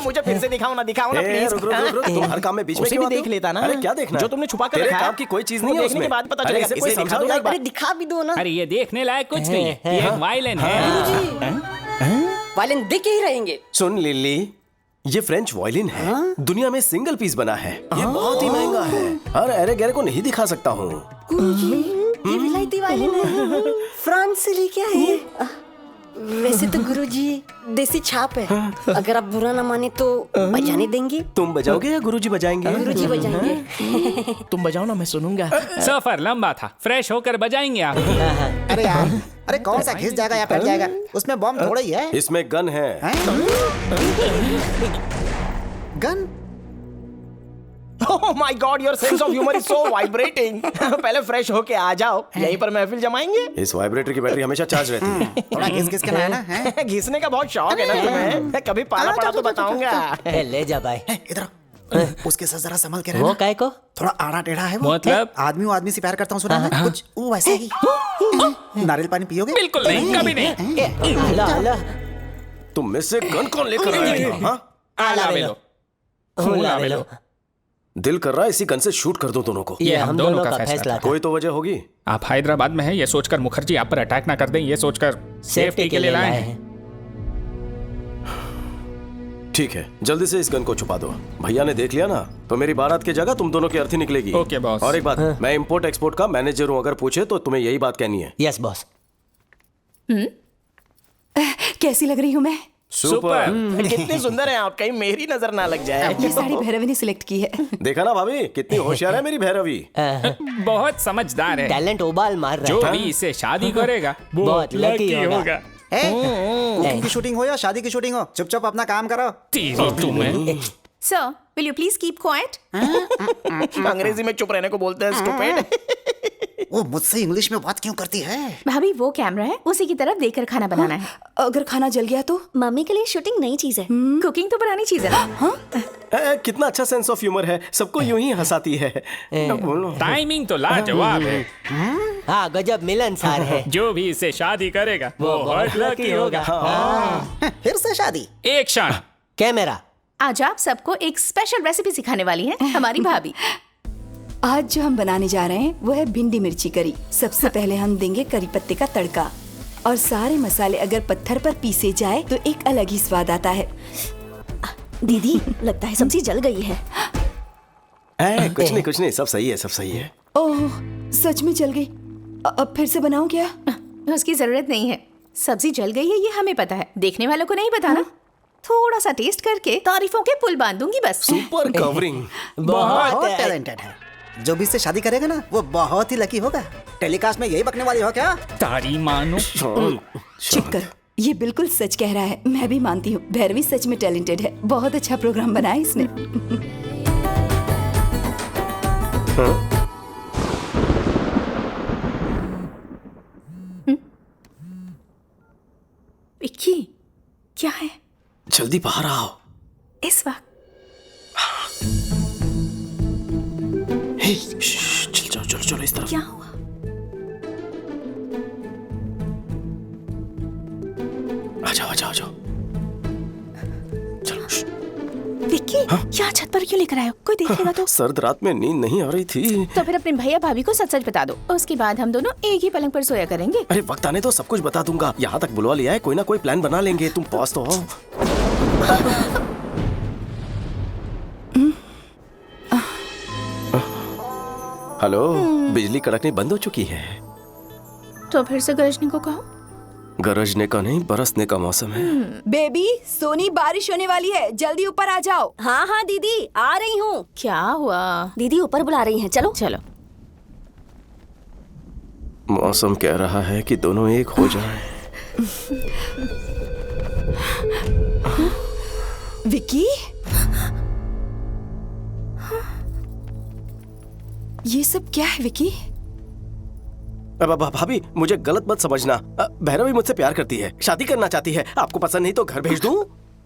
मुझे फिर से दिखाओ ना प्लीज। रुक, तुम हर काम में बीच में उसे भी देख लेता ना। अरे क्या देखना? जो तुमने छुपा कर रखा है। काम की कोई चीज नहीं है देखने के बाद पता चलेगा। इसे दिखा दो। अरे दिखा भी दो ना। अरे ये देखने लायक कुछ नहीं है। ये एक वायलिन है। वायलिन देख के ही रहेंगे। सुन लिली, ये फ्रेंच वायलिन है। दुनिया में सिंगल पीस बना है। ये बहुत ही महंगा है। हर अरे गहरे को नहीं दिखा सकता हूँ। ये विलायती वायलिन है। फ्रांस से लेके आए हैं। वैसे तो गुरुजी देसी छाप है। अगर आप बुरा ना माने तो बजाने देंगे। तुम बजाओगे या गुरुजी बजाएंगे? गुरुजी बजाएंगे। तुम बजाओ ना, मैं सुनूंगा। सफर लंबा था, फ्रेश होकर बजाएंगे आप। अरे यार, अरे कौन सा घिस जाएगा या फट जाएगा? उसमें बम थोड़ा ही है। इसमें गन है। Gun? Oh my God, your sense of humor is so vibrating. पहले फ्रेश होके आ जाओ, यहीं पर महफिल जमाएंगे। इस वाइब्रेटर की बैटरी हमेशा चार्ज रहती है। थोड़ा घिस के लाया ना। घिसने का बहुत शौक है ना तुम्हें? कभी पाला पड़ा तो बताऊंगा। ले जा भाई। इधर उसके साथ जरा संभल के रहना। वो काय को? थोड़ा आड़ा टेढ़ा है वो। मतलब? आदमी से प्यार करता हूँ सुना है कुछ वो वैसे ही। नारियल पानी पियोगे? बिल्कुल नहीं, कभी नहीं। तुम में से गन कौन लेकर आया? दिल कर रहा है इसी गन से शूट कर दो दोनों को। ये हम दोनों का फैसला। कोई तो वजह होगी। आप हैदराबाद में हैं ये सोचकर मुखर्जी आप पर अटैक ना कर दें ये सोचकर सेफ्टी के लिए लाए हैं। ठीक है, जल्दी से इस गन को छुपा दो। भैया ने देख लिया ना तो मेरी बारात की जगह तुम दोनों की अर्थी निकलेगी। Okay boss. और एक बात, मैं इंपोर्ट एक्सपोर्ट का मैनेजर हूँ, अगर पूछे तो तुम्हें यही बात कहनी है। Yes boss. कैसी लग रही हूँ मैं? सुपर। कितनी सुंदर है आप, कहीं मेरी नजर ना लग जाए। ये साड़ी भैरवी ने सिलेक्ट की है। देखा ना भाभी, कितनी होशियार है मेरी भैरवी। बहुत समझदार है। टैलेंट उबाल मार रहा है। जो भी इसे शादी करेगा बहुत लकी होगा। कुकिंग की शूटिंग हो या शादी की शूटिंग हो, चुपचाप अपना काम करो। तुम्हें Sir, will you please keep quiet? अंग्रेजी में चुप रहने को बोलते हैं स्टूपिड। वो मुझसे इंग्लिश में बात क्यों करती है? भाभी वो कैमरा है, उसी की तरफ देखकर खाना बनाना है। अगर खाना जल गया तो? मम्मी के लिए शूटिंग नई चीज है। कुकिंग तो पुरानी चीज है ना। कितना अच्छा सेंस ऑफ ह्यूमर है, सबको यूं ही हंसाती है। टाइमिंग तो लाजवाब है। हाँ गजब मिलनसार है। जो भी इससे शादी करेगा वो बहुत लकी होगा। फिर से शादी? एक क्षण। कैमरा। आज आप सबको एक स्पेशल रेसिपी सिखाने वाली है हमारी भाभी। आज जो हम बनाने जा रहे हैं वो है भिंडी मिर्ची करी। सबसे पहले हम देंगे करी पत्ते का तड़का और सारे मसाले अगर पत्थर पर पीसे जाए तो एक अलग ही स्वाद आता है। दीदी लगता है सब्जी जल गई है। कुछ नहीं, सब सही है, सब सही है। ओह सच में जल गई। अब फिर से बनाऊं क्या? उसकी जरूरत नहीं है, सब्जी जल गई है ये हमें पता है, देखने वालों को नहीं पता ना। थोड़ा सा टेस्ट करके तारीफों के पुल बांध दूंगी बस। Super covering. बहुत टैलेंटेड है। जो भी इससे शादी करेगा ना वो बहुत ही लकी होगा। टेलीकास्ट में यही बकने वाली हो क्या? तारी मानो। चुप कर, ये बिल्कुल सच कह रहा है, मैं भी मानती हूँ। भैरवी सच में टैलेंटेड है, बहुत अच्छा प्रोग्राम बनाया इसने। विक्की क्या है? जल्दी बाहर आओ इस वक्त। चलो इस तरफ। क्या हुआ? आ जाओ चलो। विक्की यहाँ छत पर क्यों लेकर आए हो? कोई देखेगा तो? सर्द रात में नींद नहीं आ रही थी। तो फिर अपने भैया भाभी को सच सच बता दो, उसके बाद हम दोनों एक ही पलंग पर सोया करेंगे। अरे वक्त आने तो सब कुछ बता दूंगा। यहाँ तक बुलवा लिया है, कोई ना कोई प्लान बना लेंगे। तुम पास तो हो। हेलो, बिजली कड़कनी बंद हो चुकी है। तो फिर से गरजने को कहो। गरजने का नहीं, बरसने का मौसम है। बेबी, सोनी बारिश होने वाली है, जल्दी ऊपर आ जाओ। हाँ हाँ दीदी, आ रही हूँ। क्या हुआ? दीदी ऊपर बुला रही हैं, चलो चलो। मौसम कह रहा है कि दोनों एक हो जाएं। विकी, ये सब क्या है विकी? भाभी, मुझे गलत मत समझना। भैरवी मुझसे प्यार करती है, शादी करना चाहती है। आपको पसंद नहीं तो घर भेज दूं?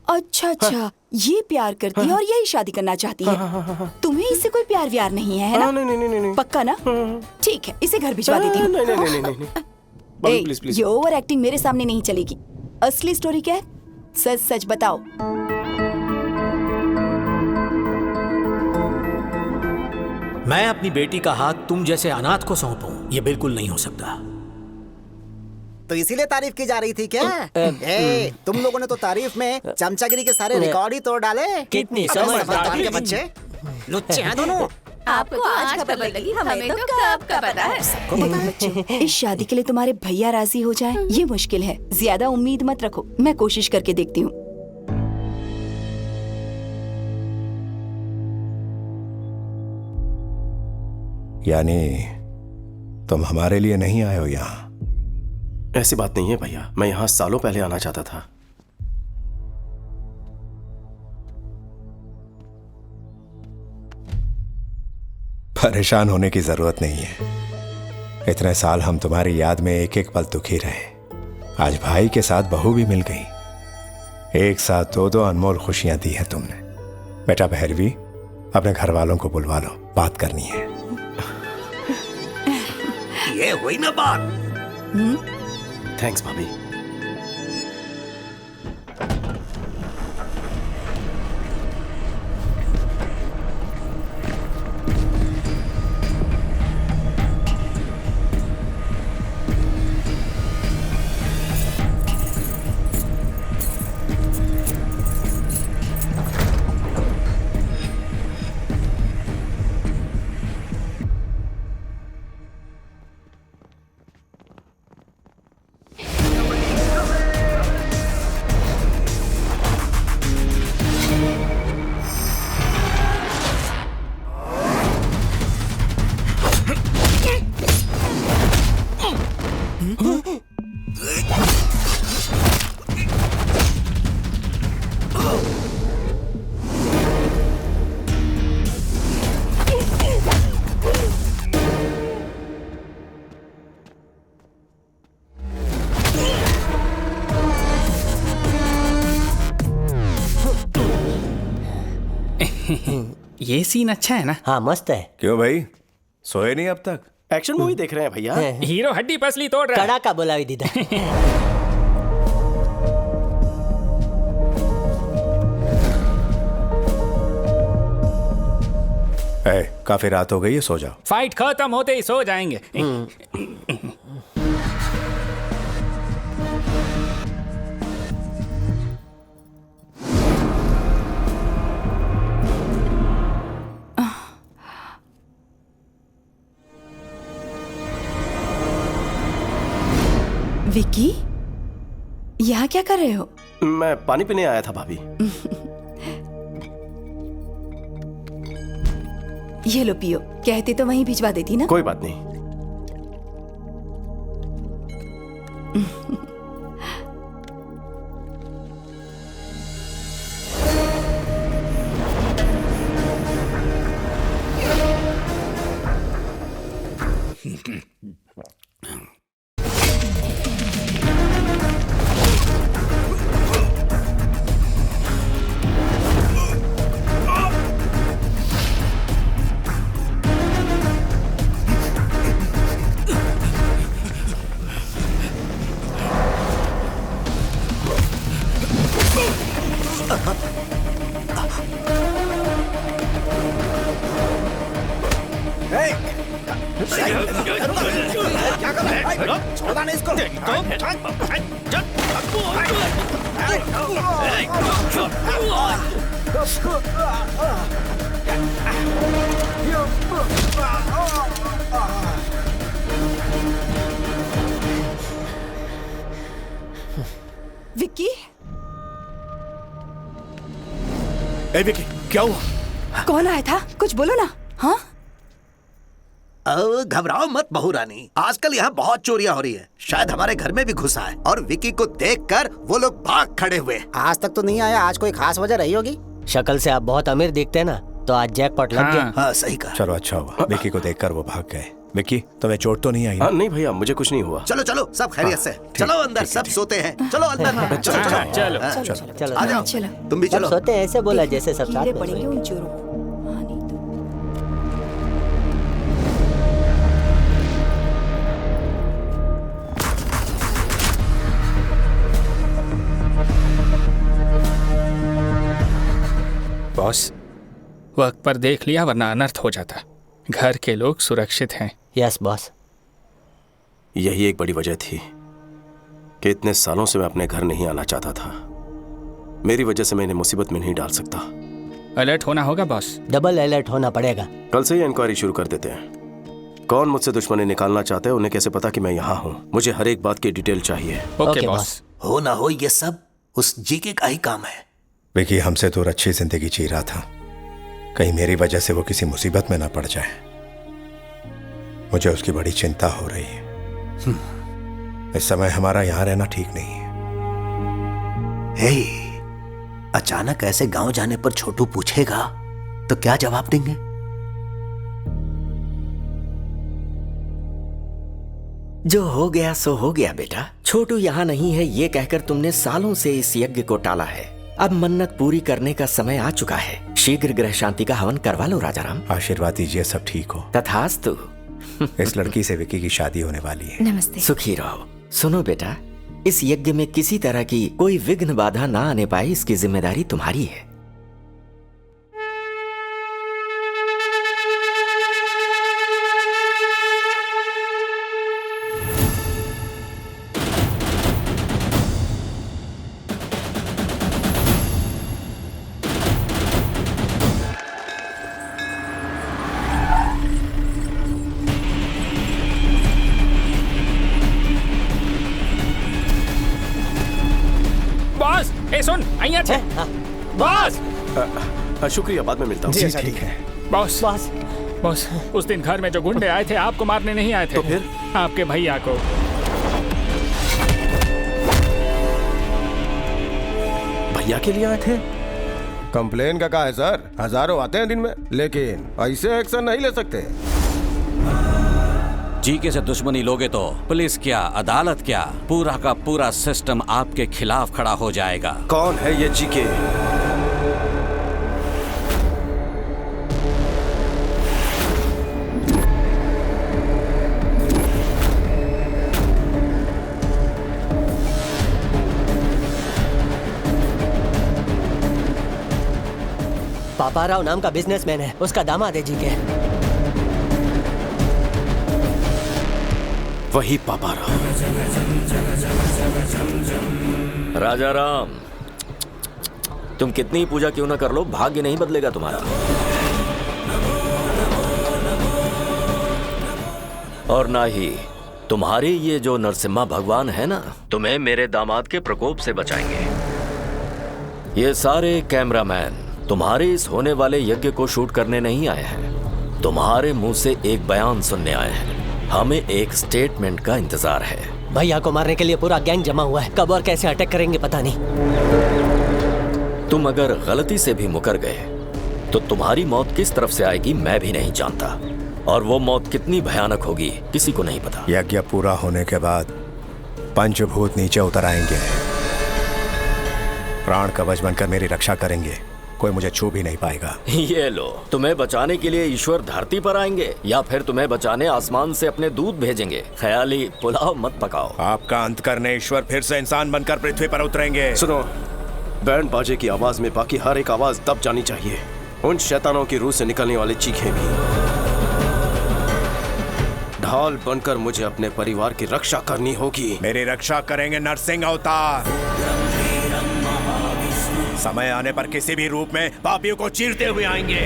अच्छा, ये प्यार करती है और यही शादी करना चाहती है। तुम्हें इससे कोई प्यार व्यार नहीं है ना? नहीं। पक्का ना? ठीक है, इसे घर भिजवा देती हूँ। नहीं। प्लीज। ये ओवर एक्टिंग मेरे सामने नहीं चलेगी। असली स्टोरी क्या है? सच सच बताओ। मैं अपनी बेटी का हाथ तुम जैसे अनाथ को सौंपूं, ये बिल्कुल नहीं हो सकता। तो इसीलिए तारीफ की जा रही थी क्या? तुम लोगों ने तो तारीफ में चमचागिरी के सारे रिकॉर्ड ही तोड़ डाले। कितनी समझदार के बच्चे, लुच्चे हैं दोनों। आपको आज खबर लगी, हमें तो कब का पता है। इस शादी के लिए तुम्हारे भैया राजी हो जाएं, ये मुश्किल है। ज्यादा उम्मीद मत रखो, मैं कोशिश करके देखती हूँ। यानी तुम हमारे लिए नहीं आए हो यहाँ? ऐसी बात नहीं है भैया, मैं यहाँ सालों पहले आना चाहता था। परेशान होने की जरूरत नहीं है। इतने साल हम तुम्हारी याद में एक एक पल दुखी रहे। आज भाई के साथ बहू भी मिल गई। एक साथ दो अनमोल खुशियां दी है तुमने। बेटा भैरवी, अपने घर वालों को बुलवा लो, बात करनी है। ये हुई ना बात। थैंक्स भाभी। ये सीन अच्छा है ना? हाँ मस्त है। क्यों भाई, सोए नहीं अब तक? एक्शन मूवी देख रहे हैं भैया। हीरो हड्डी पसली तोड़ रहा है। कड़ाका बोला दीदा। काफी रात हो गई है, सो जाओ। फाइट खत्म होते ही सो जाएंगे। विकी, यहाँ क्या कर रहे हो? मैं पानी पीने आया था भाभी। ये लो पियो, कहते तो वहीं भिजवा देती ना। कोई बात नहीं। क्या कर रहा है? छोड़ना नहीं इसको। ए विकी, क्या हुआ? कौन आया था? कुछ बोलो ना। हाँ, घबराओ मत बहू रानी, आजकल यहाँ बहुत चोरियां हो रही है। शायद हमारे घर में भी घुसा है और विकी को देखकर वो लोग भाग खड़े हुए। आज तक तो नहीं आया, आज कोई खास वजह रही होगी। शक्ल से आप बहुत अमीर दिखते हैं ना, तो आज जैकपॉट लग गया। हाँ सही कहा। चलो अच्छा हुआ, विकी को देखकर वो भाग गए। विकी, तुम्हें चोट तो नहीं आई? नहीं भैया, मुझे कुछ नहीं हुआ। चलो चलो, सब खैरियत से। चलो अंदर, सब सोते हैं। चलो अंदर, चलो चलो चलो आ जाओ, तुम भी चलो। सोते हैं ऐसे बोला जैसे सब साथ में पड़ेंगे उन चोरों को। बॉस, वक्त पर देख लिया वरना अनर्थ हो जाता। घर के लोग सुरक्षित हैं। Yes boss. यही एक बड़ी वजह थी कि इतने सालों से मैं अपने घर नहीं आना चाहता था। मेरी वजह से मैं इन्हें मुसीबत में नहीं डाल सकता। अलर्ट होना होगा बॉस। डबल अलर्ट होना पड़ेगा। कल से ही इंक्वायरी शुरू कर देते हैं। कौन मुझसे दुश्मनी निकालना चाहते हैं, उन्हें कैसे पता कि मैं यहाँ हूँ? मुझे हर एक बात की डिटेल चाहिए। Okay boss. हो ना हो, ये सब उस जीके का ही काम है। विकी हमसे दूर अच्छी जिंदगी जी रहा था, कहीं मेरी वजह से वो किसी मुसीबत में ना पड़ जाए। मुझे उसकी बड़ी चिंता हो रही है। इस समय हमारा यहाँ रहना ठीक नहीं है। हे, अचानक ऐसे गांव जाने पर छोटू पूछेगा तो क्या जवाब देंगे? जो हो गया सो हो गया बेटा। छोटू यहाँ नहीं है ये कहकर तुमने सालों से इस यज्ञ को टाला है। अब मन्नत पूरी करने का समय आ चुका है। शीघ्र ग्रह शांति का हवन करवा लो राजाराम। आशीर्वाद दीजिए सब ठीक हो। तथास्तु। इस लड़की से विकी की शादी होने वाली है। नमस्ते। सुखी रहो। सुनो बेटा, इस यज्ञ में किसी तरह की कोई विघ्न बाधा ना आने पाए, इसकी जिम्मेदारी तुम्हारी है। बॉस, ए सुन, आइए छे। बॉस। शुक्रिया, बाद में मिलता हूँ। जी ठीक है। बॉस बॉस, उस दिन घर में जो गुंडे आए थे आपको मारने नहीं आए थे। तो फिर? आपके भैया को। भैया के लिए आए थे? कंप्लेन का कहा है सर? हजारों आते हैं दिन में, लेकिन ऐसे एक्शन नहीं ले सकते। जीके से दुश्मनी लोगे तो पुलिस क्या, अदालत क्या, पूरा का पूरा सिस्टम आपके खिलाफ खड़ा हो जाएगा। कौन है ये जीके? पापाराव नाम का बिजनेसमैन है, उसका दामाद है जीके। वही पापाराव। राजाराम, तुम कितनी पूजा क्यों ना कर लो, भाग्य नहीं बदलेगा तुम्हारा। और ना ही तुम्हारे ये जो नरसिम्हा भगवान है ना, तुम्हें मेरे दामाद के प्रकोप से बचाएंगे। ये सारे कैमरामैन तुम्हारे इस होने वाले यज्ञ को शूट करने नहीं आए हैं, तुम्हारे मुंह से एक बयान सुनने आए हैं। हमें एक स्टेटमेंट का इंतजार है। भैया को मारने के लिए पूरा गैंग जमा हुआ है, कब और कैसे अटैक करेंगे पता नहीं। तुम अगर गलती से भी मुकर गए तो तुम्हारी मौत किस तरफ से आएगी मैं भी नहीं जानता, और वो मौत कितनी भयानक होगी किसी को नहीं पता। यज्ञ पूरा होने के बाद पंचभूत नीचे उतर आएंगे, प्राण कवच बनकर मेरी रक्षा करेंगे, कोई मुझे छू भी नहीं पाएगा। ये लो, तुम्हें बचाने के लिए ईश्वर धरती पर आएंगे या फिर तुम्हें बचाने आसमान से अपने दूत भेजेंगे। ख्याली पुलाव मत पकाओ। आपका अंत करने ईश्वर फिर से इंसान बनकर पृथ्वी पर उतरेंगे। सुनो, बैंड बाजे की आवाज में बाकी हर एक आवाज दब जानी चाहिए, उन शैतानों की रूह से निकलने वाले चीखें भी। ढाल बनकर मुझे अपने परिवार की रक्षा करनी होगी। मेरी रक्षा करेंगे नरसिंह अवतार। समय आने पर किसी भी रूप में पापियों को चीरते हुए आएंगे।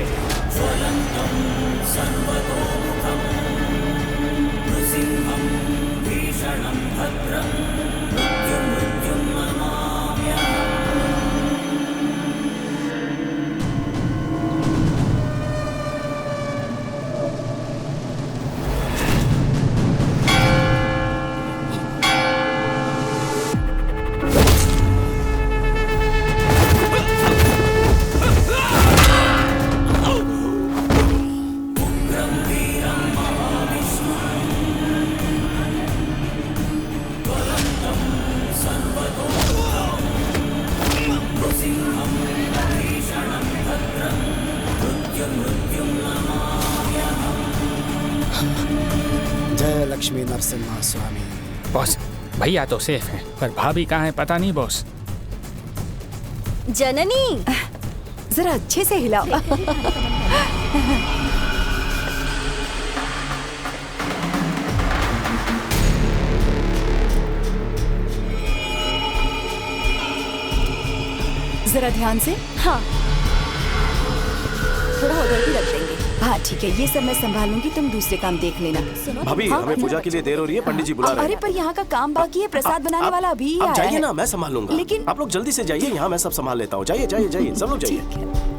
जय लक्ष्मी नरसिम्हा स्वामी। बॉस, भैया तो सेफ हैं, पर भाभी कहाँ है पता नहीं बॉस। जननी, जरा अच्छे से हिलाओ। जरा ध्यान से। हाँ, थोड़ा उधर भी रख देंगे। हाँ ठीक है, ये सब मैं संभाल लूंगी, तुम दूसरे काम देख लेना। भाभी, हाँ? हमें पूजा के लिए देर हो रही है, पंडित जी बुला रहे हैं। अरे पर यहाँ का काम बाकी है, प्रसाद बनाने वाला अभी ही आया है। जाइए ना, मैं संभाल लूंगा। लेकिन आप लोग जल्दी से जाइए, यहाँ मैं सब संभाल लेता हूँ। जाइए जाइए जाइए, सब लोग जाइए।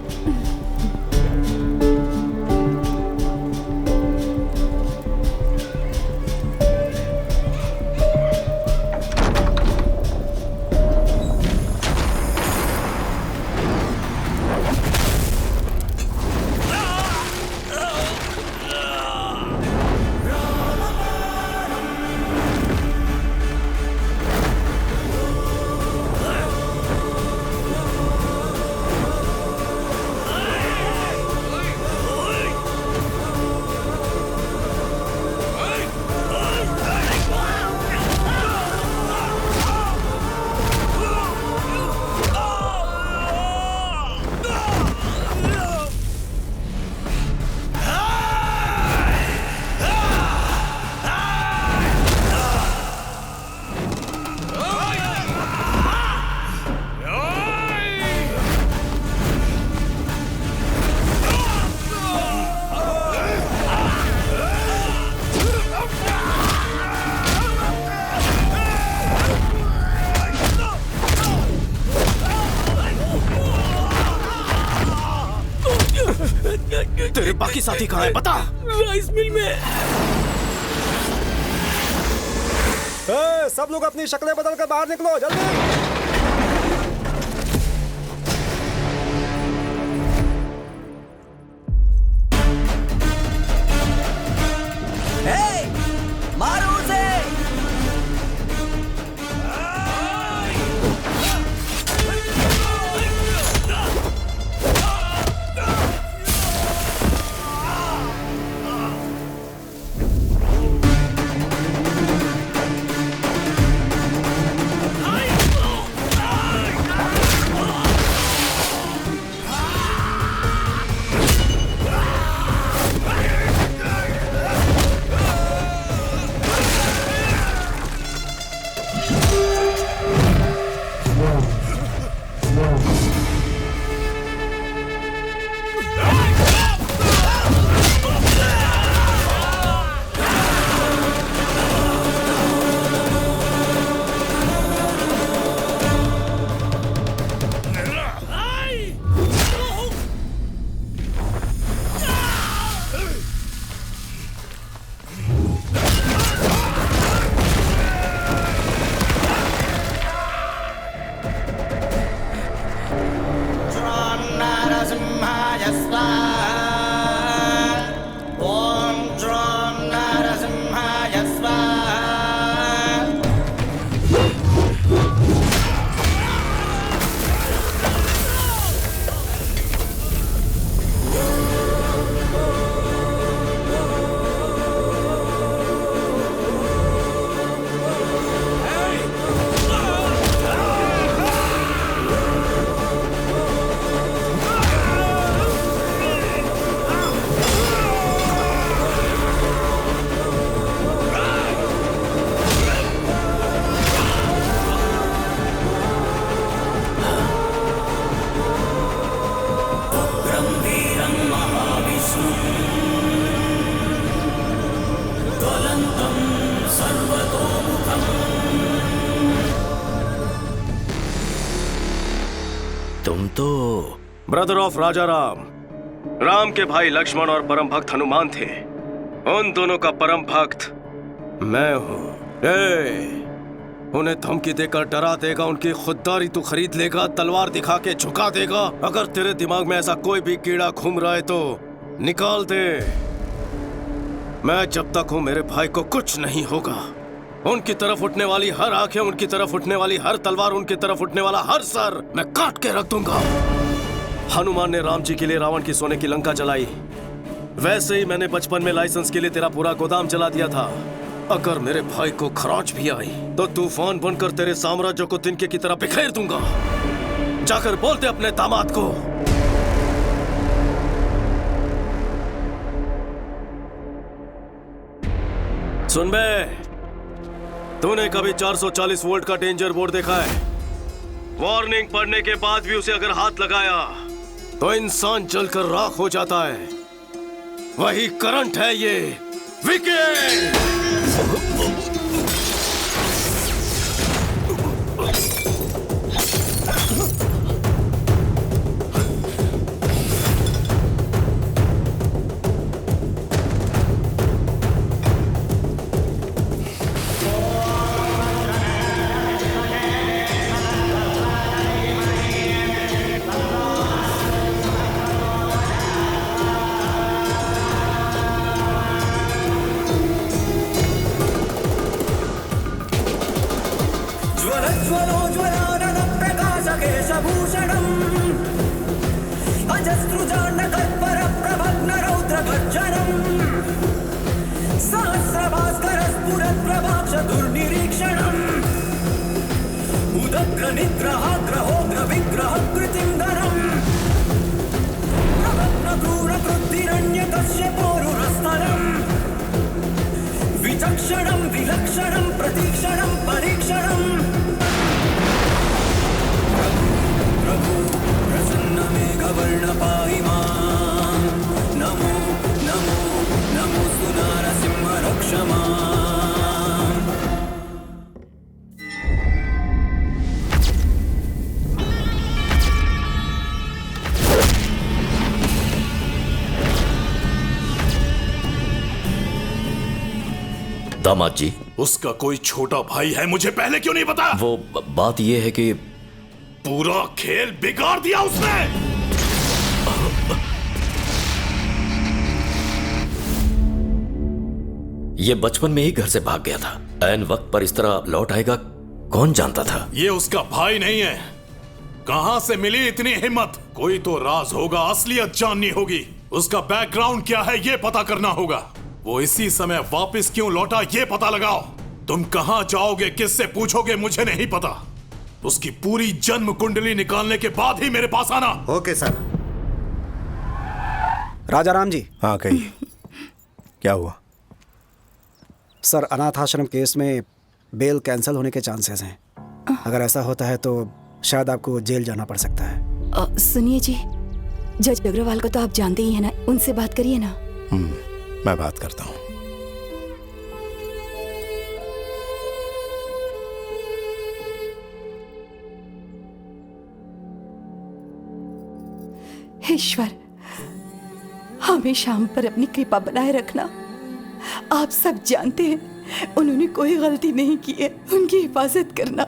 तेरे बाकी साथी कहाँ है बता। राइस मिल में। सब लोग अपनी शक्लें बदल कर बाहर निकलो जल्दी। मारो उसे। तुम तो ब्रदर ऑफ राजा राम, राम के भाई लक्ष्मण और परम भक्त हनुमान थे। उन दोनों का परम भक्त मैं हूँ। उन्हें धमकी देकर डरा देगा, उनकी खुददारी तू खरीद लेगा, तलवार दिखा के झुका देगा। अगर तेरे दिमाग में ऐसा कोई भी कीड़ा घूम रहा है तो निकाल दे। मैं जब तक हूँ मेरे भाई को कुछ नहीं होगा। उनकी तरफ उठने वाली हर आंखें, उनकी तरफ उठने वाली हर तलवार, उनकी तरफ उठने वाला हर सर मैं काट के रख दूंगा। हनुमान ने राम जी के लिए रावण की सोने की लंका जलाई, वैसे ही मैंने बचपन में लाइसेंस के लिए तेरा पूरा गोदाम जला दिया था। अगर मेरे भाई को खरोंच भी आई तो तूफान बनकर तेरे साम्राज्य को तिनके की तरह बिखेर दूंगा। जाकर बोलते अपने दामाद को। सुन बे, तूने कभी 440 वोल्ट का डेंजर बोर्ड देखा है? वार्निंग पढ़ने के बाद भी उसे अगर हाथ लगाया तो इंसान जलकर राख हो जाता है। वही करंट है ये, विकी। विचक्षणं विलक्षणं प्रतीक्षणं परीक्षणं प्रभु प्रसन्न मेघवर्ण पाहि मां। नमो नमो नमोस्तु नारसिंह रक्ष मां। दामाद जी, उसका कोई छोटा भाई है, मुझे पहले क्यों नहीं बताया? वो बात ये है कि पूरा खेल बिगाड़ दिया उसने। ये बचपन में ही घर से भाग गया था। ऐन वक्त पर इस तरह लौट आएगा कौन जानता था? ये उसका भाई नहीं है। कहां से मिली इतनी हिम्मत? कोई तो राज होगा, असलियत जाननी होगी। उसका बैकग्राउंड क्या है ये पता करना होगा। वो इसी समय वापस क्यों लौटा ये पता लगाओ। तुम कहां जाओगे, किससे पूछोगे, मुझे नहीं पता। उसकी पूरी जन्म कुंडली निकालने के बाद ही मेरे पास आना। Okay sir. राजा राम जी। हाँ कहिए, क्या हुआ? सर, अनाथ आश्रम केस में बेल कैंसिल होने के चांसेस हैं। अगर ऐसा होता है तो शायद आपको जेल जाना पड़ सकता है। सुनिए जी, जज अग्रवाल को तो आप जानते ही हैं ना, उनसे बात करिए ना। मैं बात करता हूँ। ईश्वर, हमेशा हम पर अपनी कृपा बनाए रखना। आप सब जानते हैं उन्होंने कोई गलती नहीं की है, उनकी हिफाजत करना।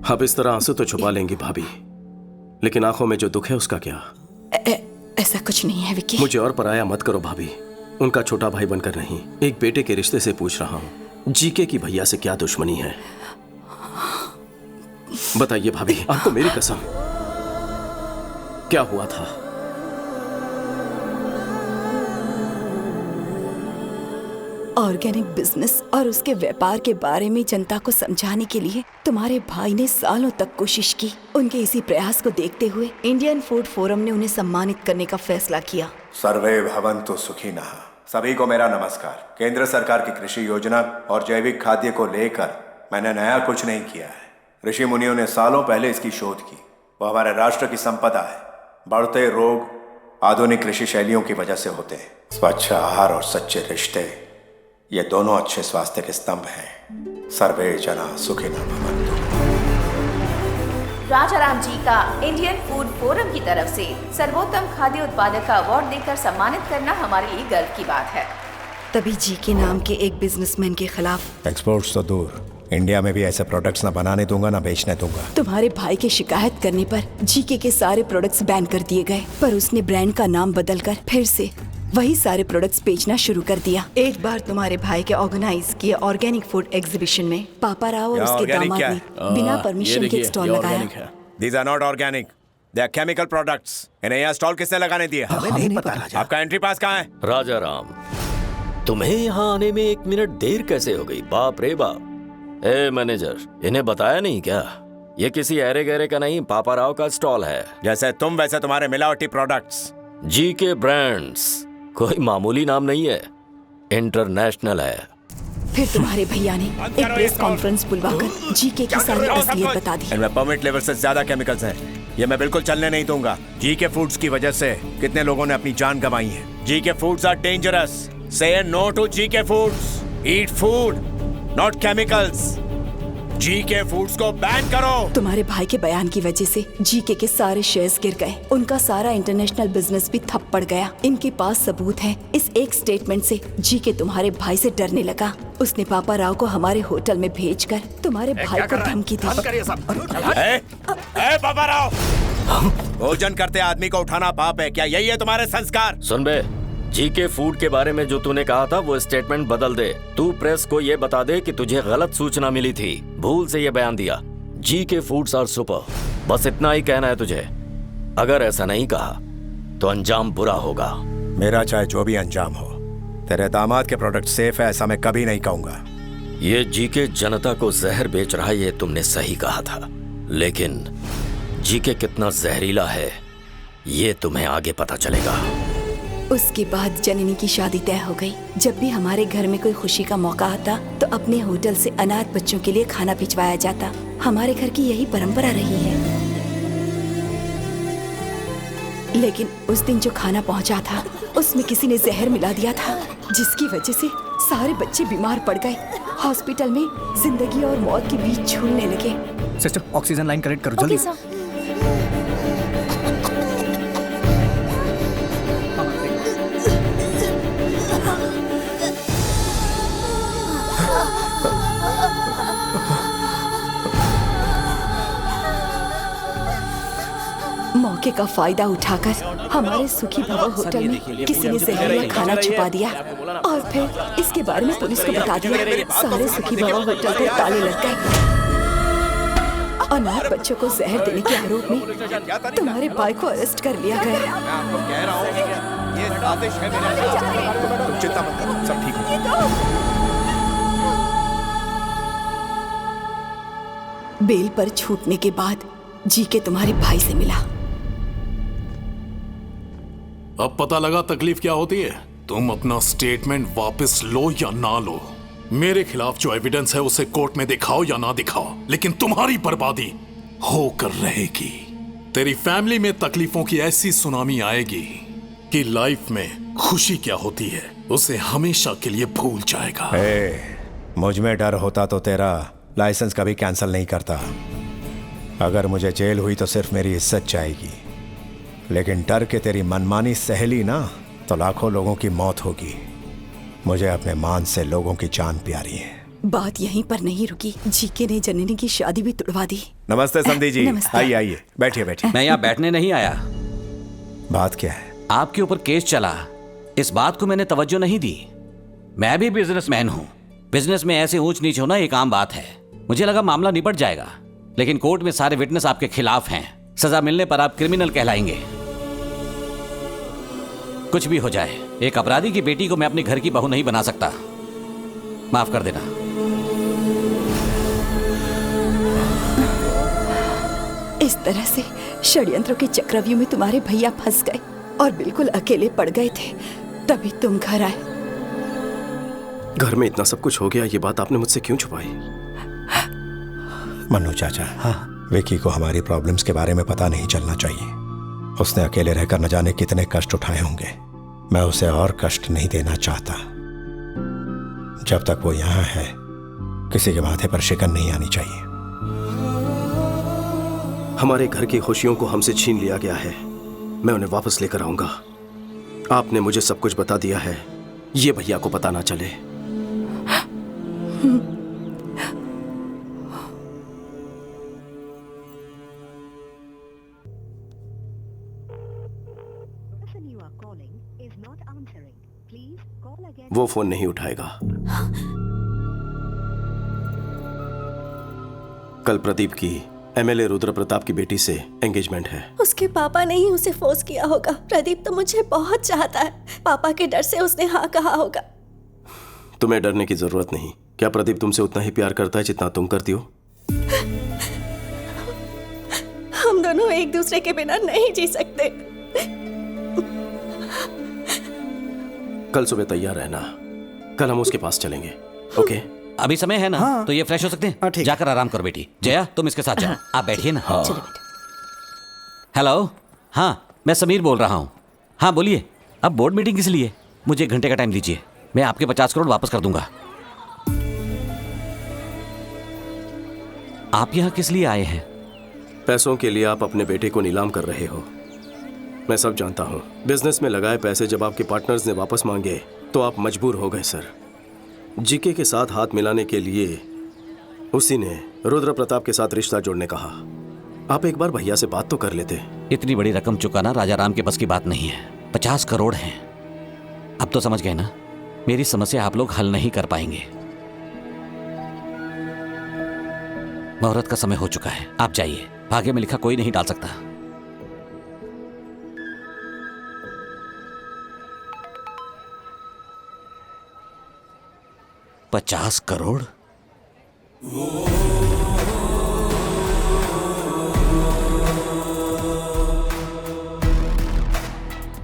आप इस तरह आंसू तो छुपा लेंगी भाभी, लेकिन आंखों में जो दुख है उसका क्या? ऐसा कुछ नहीं है विकी। मुझे और पराया मत करो भाभी। उनका छोटा भाई बनकर नहीं, एक बेटे के रिश्ते से पूछ रहा हूँ। जीके की भैया से क्या दुश्मनी है? बताइए भाभी, आपको मेरी कसम, क्या हुआ था? ऑर्गेनिक बिजनेस और उसके व्यापार के बारे में जनता को समझाने के लिए तुम्हारे भाई ने सालों तक कोशिश की। उनके इसी प्रयास को देखते हुए इंडियन फूड फोरम ने उन्हें सम्मानित करने का फैसला किया। सर्वे भवन्तु सुखिनः। सभी को मेरा नमस्कार। केंद्र सरकार की कृषि योजना और जैविक खाद्य को लेकर मैंने नया कुछ नहीं किया है। ऋषि मुनियों ने सालों पहले इसकी शोध की। वो हमारे राष्ट्र की संपदा है। बढ़ते रोग आधुनिक कृषि शैलियों की वजह से होते हैं। स्वच्छ आहार और सच्चे रिश्ते, ये दोनों अच्छे स्वास्थ्य के स्तंभ हैं। सर्वे जना सुखिनः भवन्तु। राजा राम जी का इंडियन फूड फोरम की तरफ से सर्वोत्तम खाद्य उत्पादक का अवार्ड देकर सम्मानित करना हमारे लिए गर्व की बात है। तभी जी के नाम के एक बिजनेसमैन के खिलाफ एक्सपोर्ट्स तो दूर, इंडिया में भी ऐसे प्रोडक्ट्स ना बनाने दूंगा ना बेचने दूंगा। तुम्हारे भाई के शिकायत करने पर जीके के सारे प्रोडक्ट्स बैन कर दिए गए, पर उसने ब्रांड का नाम बदलकर फिर से वही सारे प्रोडक्ट्स बेचना शुरू कर दिया। एक बार तुम्हारे भाई के ऑर्गेनाइज किए ऑर्गेनिक फूड एग्जीबिशन में पापा राव और उसके दामाद ने बिना परमिशन के स्टॉल लगाया। These are not organic. They are chemical products. इन्हें यहाँ स्टॉल किसने लगाने दिया? हमें नहीं पता राजा। आपका एंट्री पास कहाँ है? राजा राम, तुम्हें यहाँ आने में 1 मिनट देर कैसे हो गई? बाप रे बाप। ए मैनेजर, इन्हें बताया नहीं क्या? ये किसी ऐरे गहरे का नहीं, पापा राव का स्टॉल है। जैसे तुम वैसे तुम्हारे मिलावटी प्रोडक्ट्स। जीके ब्रांड्स कोई मामूली नाम नहीं है, इंटरनेशनल है। फिर तुम्हारे भैया ने एक प्रेस कॉन्फ्रेंस बुलवाकर जीके की सारी असलियत बता दी। इनमें परमिट लेवल से ज्यादा केमिकल्स हैं। ये मैं बिल्कुल चलने नहीं दूंगा। जीके फूड्स की वजह से कितने लोगों ने अपनी जान गंवाई है। GK foods are dangerous. Say no to GK foods. Eat food not chemicals. GK foods को बैन करो। तुम्हारे भाई के बयान की वजह से जीके के सारे शेयर्स गिर गए, उनका सारा इंटरनेशनल बिजनेस भी ठप पड़ गया। इनके पास सबूत है। इस एक स्टेटमेंट से जीके तुम्हारे भाई से डरने लगा। उसने पापा राव को हमारे होटल में भेजकर तुम्हारे भाई को धमकी दी। पापा राव, भोजन करते आदमी को उठाना पाप है क्या? यही है तुम्हारे संस्कार? सुन बे, जीके फूड के बारे में जो तूने कहा था वो स्टेटमेंट बदल दे। तू प्रेस को ये बता दे कि तुझे गलत सूचना मिली थी, भूल से ये बयान दिया। जीके फूड्स आर सुपर, बस इतना ही कहना है तुझे। अगर ऐसा नहीं कहा तो अंजाम बुरा होगा। मेरा चाहे जो भी अंजाम हो, तेरे दामाद के प्रोडक्ट सेफ है ऐसा मैं कभी नहीं कहूंगा। ये जीके जनता को जहर बेच रहा है, ये तुमने सही कहा था, लेकिन जीके कितना जहरीला है ये तुम्हें आगे पता चलेगा। उसके बाद जननी की शादी तय हो गई। जब भी हमारे घर में कोई खुशी का मौका आता तो अपने होटल से अनाथ बच्चों के लिए खाना भिजवाया जाता। हमारे घर की यही परंपरा रही है। लेकिन उस दिन जो खाना पहुंचा था उसमें किसी ने जहर मिला दिया था, जिसकी वजह से सारे बच्चे बीमार पड़ गए। हॉस्पिटल में जिंदगी और मौत के बीच झूलने लगे। सिस्टर, ऑक्सीजन लाइन कनेक्ट करो जल्दी। मौके का फायदा उठाकर हमारे सुखी भव होटल में किसी ने जहरीला खाना छुपा दिया और फिर इसके बारे में पुलिस को बता दिया। सारे सुखी भव होटल को ताले लग गए। अनाथ बच्चों को जहर देने के आरोप में तुम्हारे भाई को अरेस्ट कर लिया गया। चिंता मत करो, सब ठीक होगा। बेल पर छूटने के बाद जीके तुम्हारे भाई से मिला। अब पता लगा तकलीफ क्या होती है। तुम अपना स्टेटमेंट वापस लो या ना लो, मेरे खिलाफ जो एविडेंस है उसे कोर्ट में दिखाओ या ना दिखाओ, लेकिन तुम्हारी बर्बादी होकर रहेगी। तेरी फैमिली में तकलीफों की ऐसी सुनामी आएगी कि लाइफ में खुशी क्या होती है उसे हमेशा के लिए भूल जाएगा। मुझ में डर होता तो तेरा लाइसेंस कभी कैंसिल नहीं करता। अगर मुझे जेल हुई तो सिर्फ मेरी इज्जत जाएगी, लेकिन डर के तेरी मनमानी सहेली ना तो लाखों लोगों की मौत होगी। मुझे अपने मान से लोगों की जान प्यारी है। बात यहीं पर नहीं रुकी, जीके ने जननी की शादी भी तुड़वा दी। नमस्ते समधी जी। नमस्ते। आइए आइए, बैठिए बैठिए। मैं यहाँ बैठने नहीं आया। बात क्या है? आपके ऊपर केस चला, इस बात को मैंने तवज्जो नहीं दी। मैं भी बिजनेसमैन हूँ, बिजनेस में ऐसे ऊंच नीच होना एक आम बात है। मुझे लगा मामला निपट जाएगा, लेकिन कोर्ट में सारे विटनेस आपके खिलाफ हैं। सजा मिलने पर आप क्रिमिनल कहलाएंगे। कुछ भी हो जाए, एक अपराधी की बेटी को मैं अपने घर की बहू नहीं बना सकता। माफ कर देना। इस तरह से षड्यंत्रों के चक्रव्यूह में तुम्हारे भैया फंस गए और बिल्कुल अकेले पड़ गए थे, तभी तुम घर आए। घर में इतना सब कुछ हो गया, ये बात आपने मुझसे क्यों छुपाई? मन्नू चाचा, हाँ, विकी को हमारी प्रॉब्लम्स के बारे में पता नहीं चलना चाहिए। उसने अकेले रहकर न जाने कितने कष्ट उठाए होंगे। मैं उसे और कष्ट नहीं देना चाहता। जब तक वो यहाँ है, किसी के माथे पर शिकन नहीं आनी चाहिए। हमारे घर की खुशियों को हमसे छीन लिया गया है। मैं उन्हें वापस लेकर आऊंगा। आपने मुझे सब कुछ बता दिया है, ये भैया को पता ना चले। वो फोन नहीं उठाएगा। कल प्रदीप की एमएलए रुद्र प्रताप की बेटी से एंगेजमेंट है। उसके पापा ने ही उसे फोर्स किया होगा। प्रदीप तो मुझे बहुत चाहता है, पापा के डर से उसने हाँ कहा होगा। तुम्हें डरने की जरूरत नहीं। क्या प्रदीप तुमसे उतना ही प्यार करता है जितना तुम करती हो? हम दोनों एक दूसरे के बिना नहीं जी सकते। कल सुबह तैयार रहना, कल हम उसके पास चलेंगे। ओके? अभी समय है ना? हाँ। तो ये फ्रेश हो सकते हैं? जाकर आराम करो बेटी। जया तुम इसके साथ जाओ। आप बैठिए ना। हेलो, हाँ मैं समीर बोल रहा हूँ। हाँ बोलिए। अब बोर्ड मीटिंग किस लिए? मुझे 1 घंटे का टाइम दीजिए, मैं आपके 50 करोड़ वापस कर दूंगा। आप यहाँ किस लिए आए हैं? पैसों के लिए आप अपने बेटे को नीलाम कर रहे हो। मैं सब जानता हूँ। बिजनेस में लगाए पैसे जब आपके पार्टनर्स ने वापस मांगे तो आप मजबूर हो गए सर। जीके के साथ हाथ मिलाने के लिए उसी ने रुद्र प्रताप के साथ रिश्ता जोड़ने कहा। आप एक बार भैया से बात तो कर लेते। इतनी बड़ी रकम चुकाना राजा राम के बस की बात नहीं है। 50 करोड़ हैं। अब तो समझ गए ना, मेरी समस्या आप लोग हल नहीं कर पाएंगे। मुहूर्त का समय हो चुका है, आप जाइए। भाग्य में लिखा कोई नहीं डाल सकता। $50 करोड़?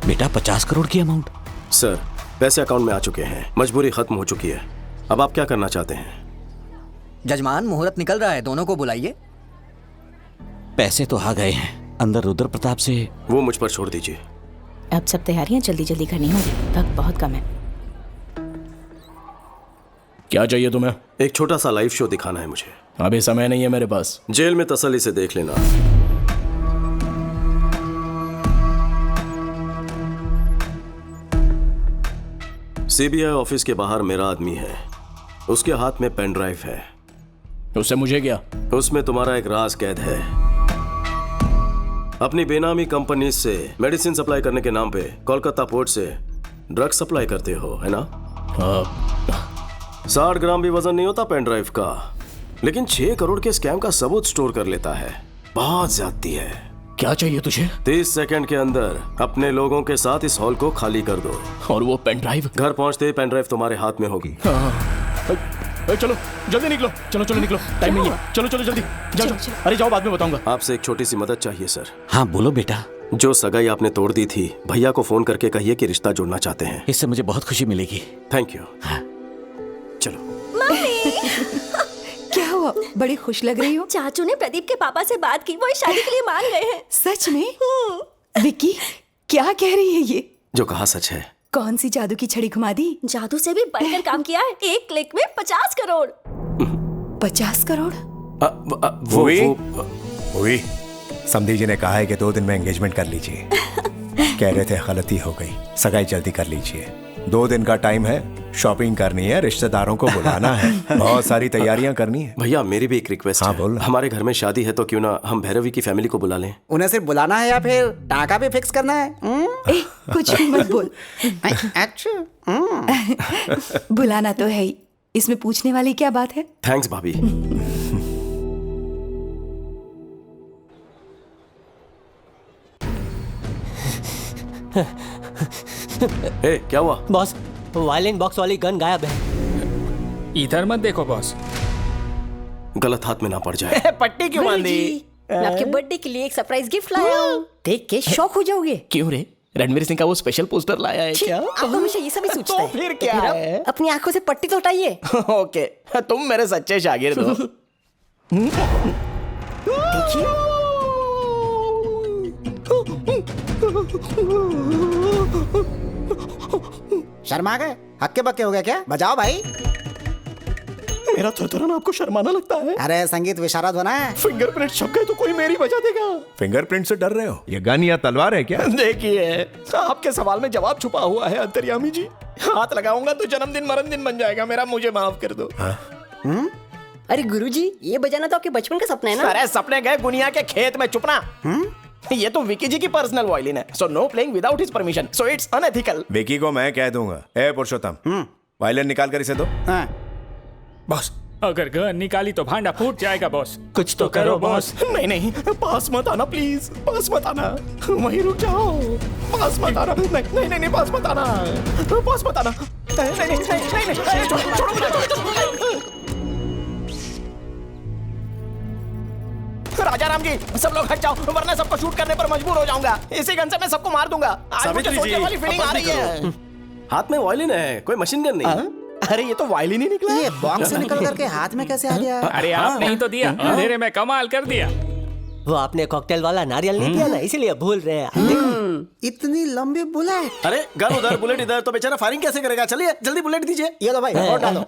बेटा 50 करोड़ की अमाउंट? सर पैसे अकाउंट में आ चुके हैं, मजबूरी खत्म हो चुकी है। अब आप क्या करना चाहते हैं? जजमान मुहूर्त निकल रहा है, दोनों को बुलाइए। पैसे तो आ गए हैं, अंदर रुद्र प्रताप से। वो मुझ पर छोड़ दीजिए। अब सब तैयारियां जल्दी जल्दी करनी होगी, वक्त बहुत कम है। क्या चाहिए तुम्हें? एक छोटा सा लाइव शो दिखाना है मुझे। अभी समय नहीं है मेरे पास। जेल में तसल्ली से देख लेना। सीबीआई ऑफिस के बाहर मेरा आदमी है, उसके हाथ में पेन ड्राइव है। उससे मुझे क्या? उसमें तुम्हारा एक राज कैद है। अपनी बेनामी कंपनी से मेडिसिन सप्लाई करने के नाम पे कोलकाता पोर्ट से ड्रग सप्लाई करते हो, है ना? 60 ग्राम भी वजन नहीं होता पेन ड्राइव का, लेकिन 6 करोड़ के स्कैम का सबूत स्टोर कर लेता है। बहुत ज्यादती है। क्या चाहिए तुझे? 30 सेकंड के अंदर अपने लोगों के साथ इस हॉल को खाली कर दो। और वो पेन ड्राइव? घर पहुंचते ही पेन ड्राइव तुम्हारे हाथ में होगी। चलो जल्दी निकलो, चलो चलो निकलो, टाइम नहीं है। चलो चलो जल्दी जाओ। अरे जाओ, बाद में बताऊंगा। आपसे एक छोटी सी मदद चाहिए सर। हाँ बोलो बेटा। जो सगाई आपने तोड़ दी थी, भैया को फोन करके कहिए कि रिश्ता जोड़ना चाहते हैं। इससे मुझे बहुत खुशी मिलेगी। Thank you. हाँ। चलो। क्या हुआ, बड़ी खुश लग रही हो? चाचू ने प्रदीप के पापा से बात की, वो इस शादी के लिए मान गए हैं। सच में? विक्की क्या कह रही है ये? जो कहा सच है। कौन सी जादू की छड़ी घुमा दी? जादू से भी बढ़कर काम किया है। एक क्लिक में 50 करोड़। 50 करोड़? वो समधी जी ने कहा है कि 2 दिन में एंगेजमेंट कर लीजिए। कह रहे थे गलती हो गई, सगाई जल्दी कर लीजिए। 2 दिन का टाइम है, शॉपिंग करनी है, रिश्तेदारों को बुलाना है, बहुत सारी तैयारियां करनी है। भैया मेरी भी एक रिक्वेस्ट है। बोल। हमारे घर में शादी है तो क्यों ना हम भैरवी की फैमिली को बुला लें। उन्हें सिर्फ बुलाना है या फिर टाका भी फिक्स करना है? ए, कुछ भी मत बोल। बुलाना तो है ही, इसमें पूछने वाली क्या बात है? थैंक्स भाभी। ए, क्या हुआ? बॉस, वायलिन बॉक्स वाली गन गायब है। इधर मत देखो बॉस, गलत हाथ में ना पड़ जाए। पट्टी क्यों बांधी? मैं आपके बर्थडे के लिए एक सरप्राइज गिफ्ट लाया हूँ, देख के शॉक हो जाओगे। क्यों रे? रणवीर सिंह का वो स्पेशल पोस्टर लाया है क्या? आप हमेशा ये सभी सोचते हैं। तो फिर क्या है? अपनी आंखों से पट्टी तो हटाइए। ओके, तुम मेरे सच्चे शागिर्द हो। देखिए। शर्मा गए? हक्के बक्के हो गए क्या? बजाओ भाई। मेरा थरथराना आपको शर्माना लगता है? अरे संगीत विशारद होना है। फिंगरप्रिंट छप गए तो कोई मेरी बजा देगा। फिंगरप्रिंट से डर रहे हो? ये गन या तलवार है क्या? देखिए, आपके सवाल में जवाब छुपा हुआ है अंतर्यामी जी। हाथ लगाऊंगा तो जन्मदिन मरण दिन बन जाएगा मेरा, मुझे माफ कर दो। अरे गुरुजी, ये बजाना तो आपके बचपन का सपना है ना? अरे सपने गए गुनिया के खेत में, चुपना। ये तो विकी जी की पर्सनल वायलिन है, so know playing without his permission, so it's unethical. Vicky को मैं कह दूंगा, ए पुरुषोत्तम वायलिन निकाल कर इसे दो। बॉस अगर गन निकाली तो भांडा फूट जाएगा बॉस, कुछ तो करो बॉस। नहीं नहीं, पास मत आना प्लीज, पास मत आना, वहीं रुक जाओ, पास मत आना, नहीं नहीं नहीं, पास मत आना, पास मत आना, नहीं नहीं नहीं नहीं, छोड़ो छोड़ो। राजा राम जी, सब लोग हट जाओ, वरना सबको शूट करने पर मजबूर हो जाऊंगा। इसी गन से मैं सबको मार दूंगा। आज मुझे सोचने वाली फीलिंग आ रही है। हाथ में वायलिन है, कोई मशीन गन नहीं। अरे ये तो वायलिन ही निकला। ये बॉक्स से निकल करके हाथ में कैसे आ गया? अरे आपने ही तो दिया, अंधेरे में कमाल कर दिया। वो आपने कॉकटेल वाला नारियल नहीं दिया ना, इसलिए भूल रहे हैं। इतनी लंबी बुलेट। अरे गन उधर, बुलेट इधर, तो बेचारा फायरिंग कैसे करेगा? चलिए जल्दी बुलेट दीजिए। ये लो भाई, और डालो।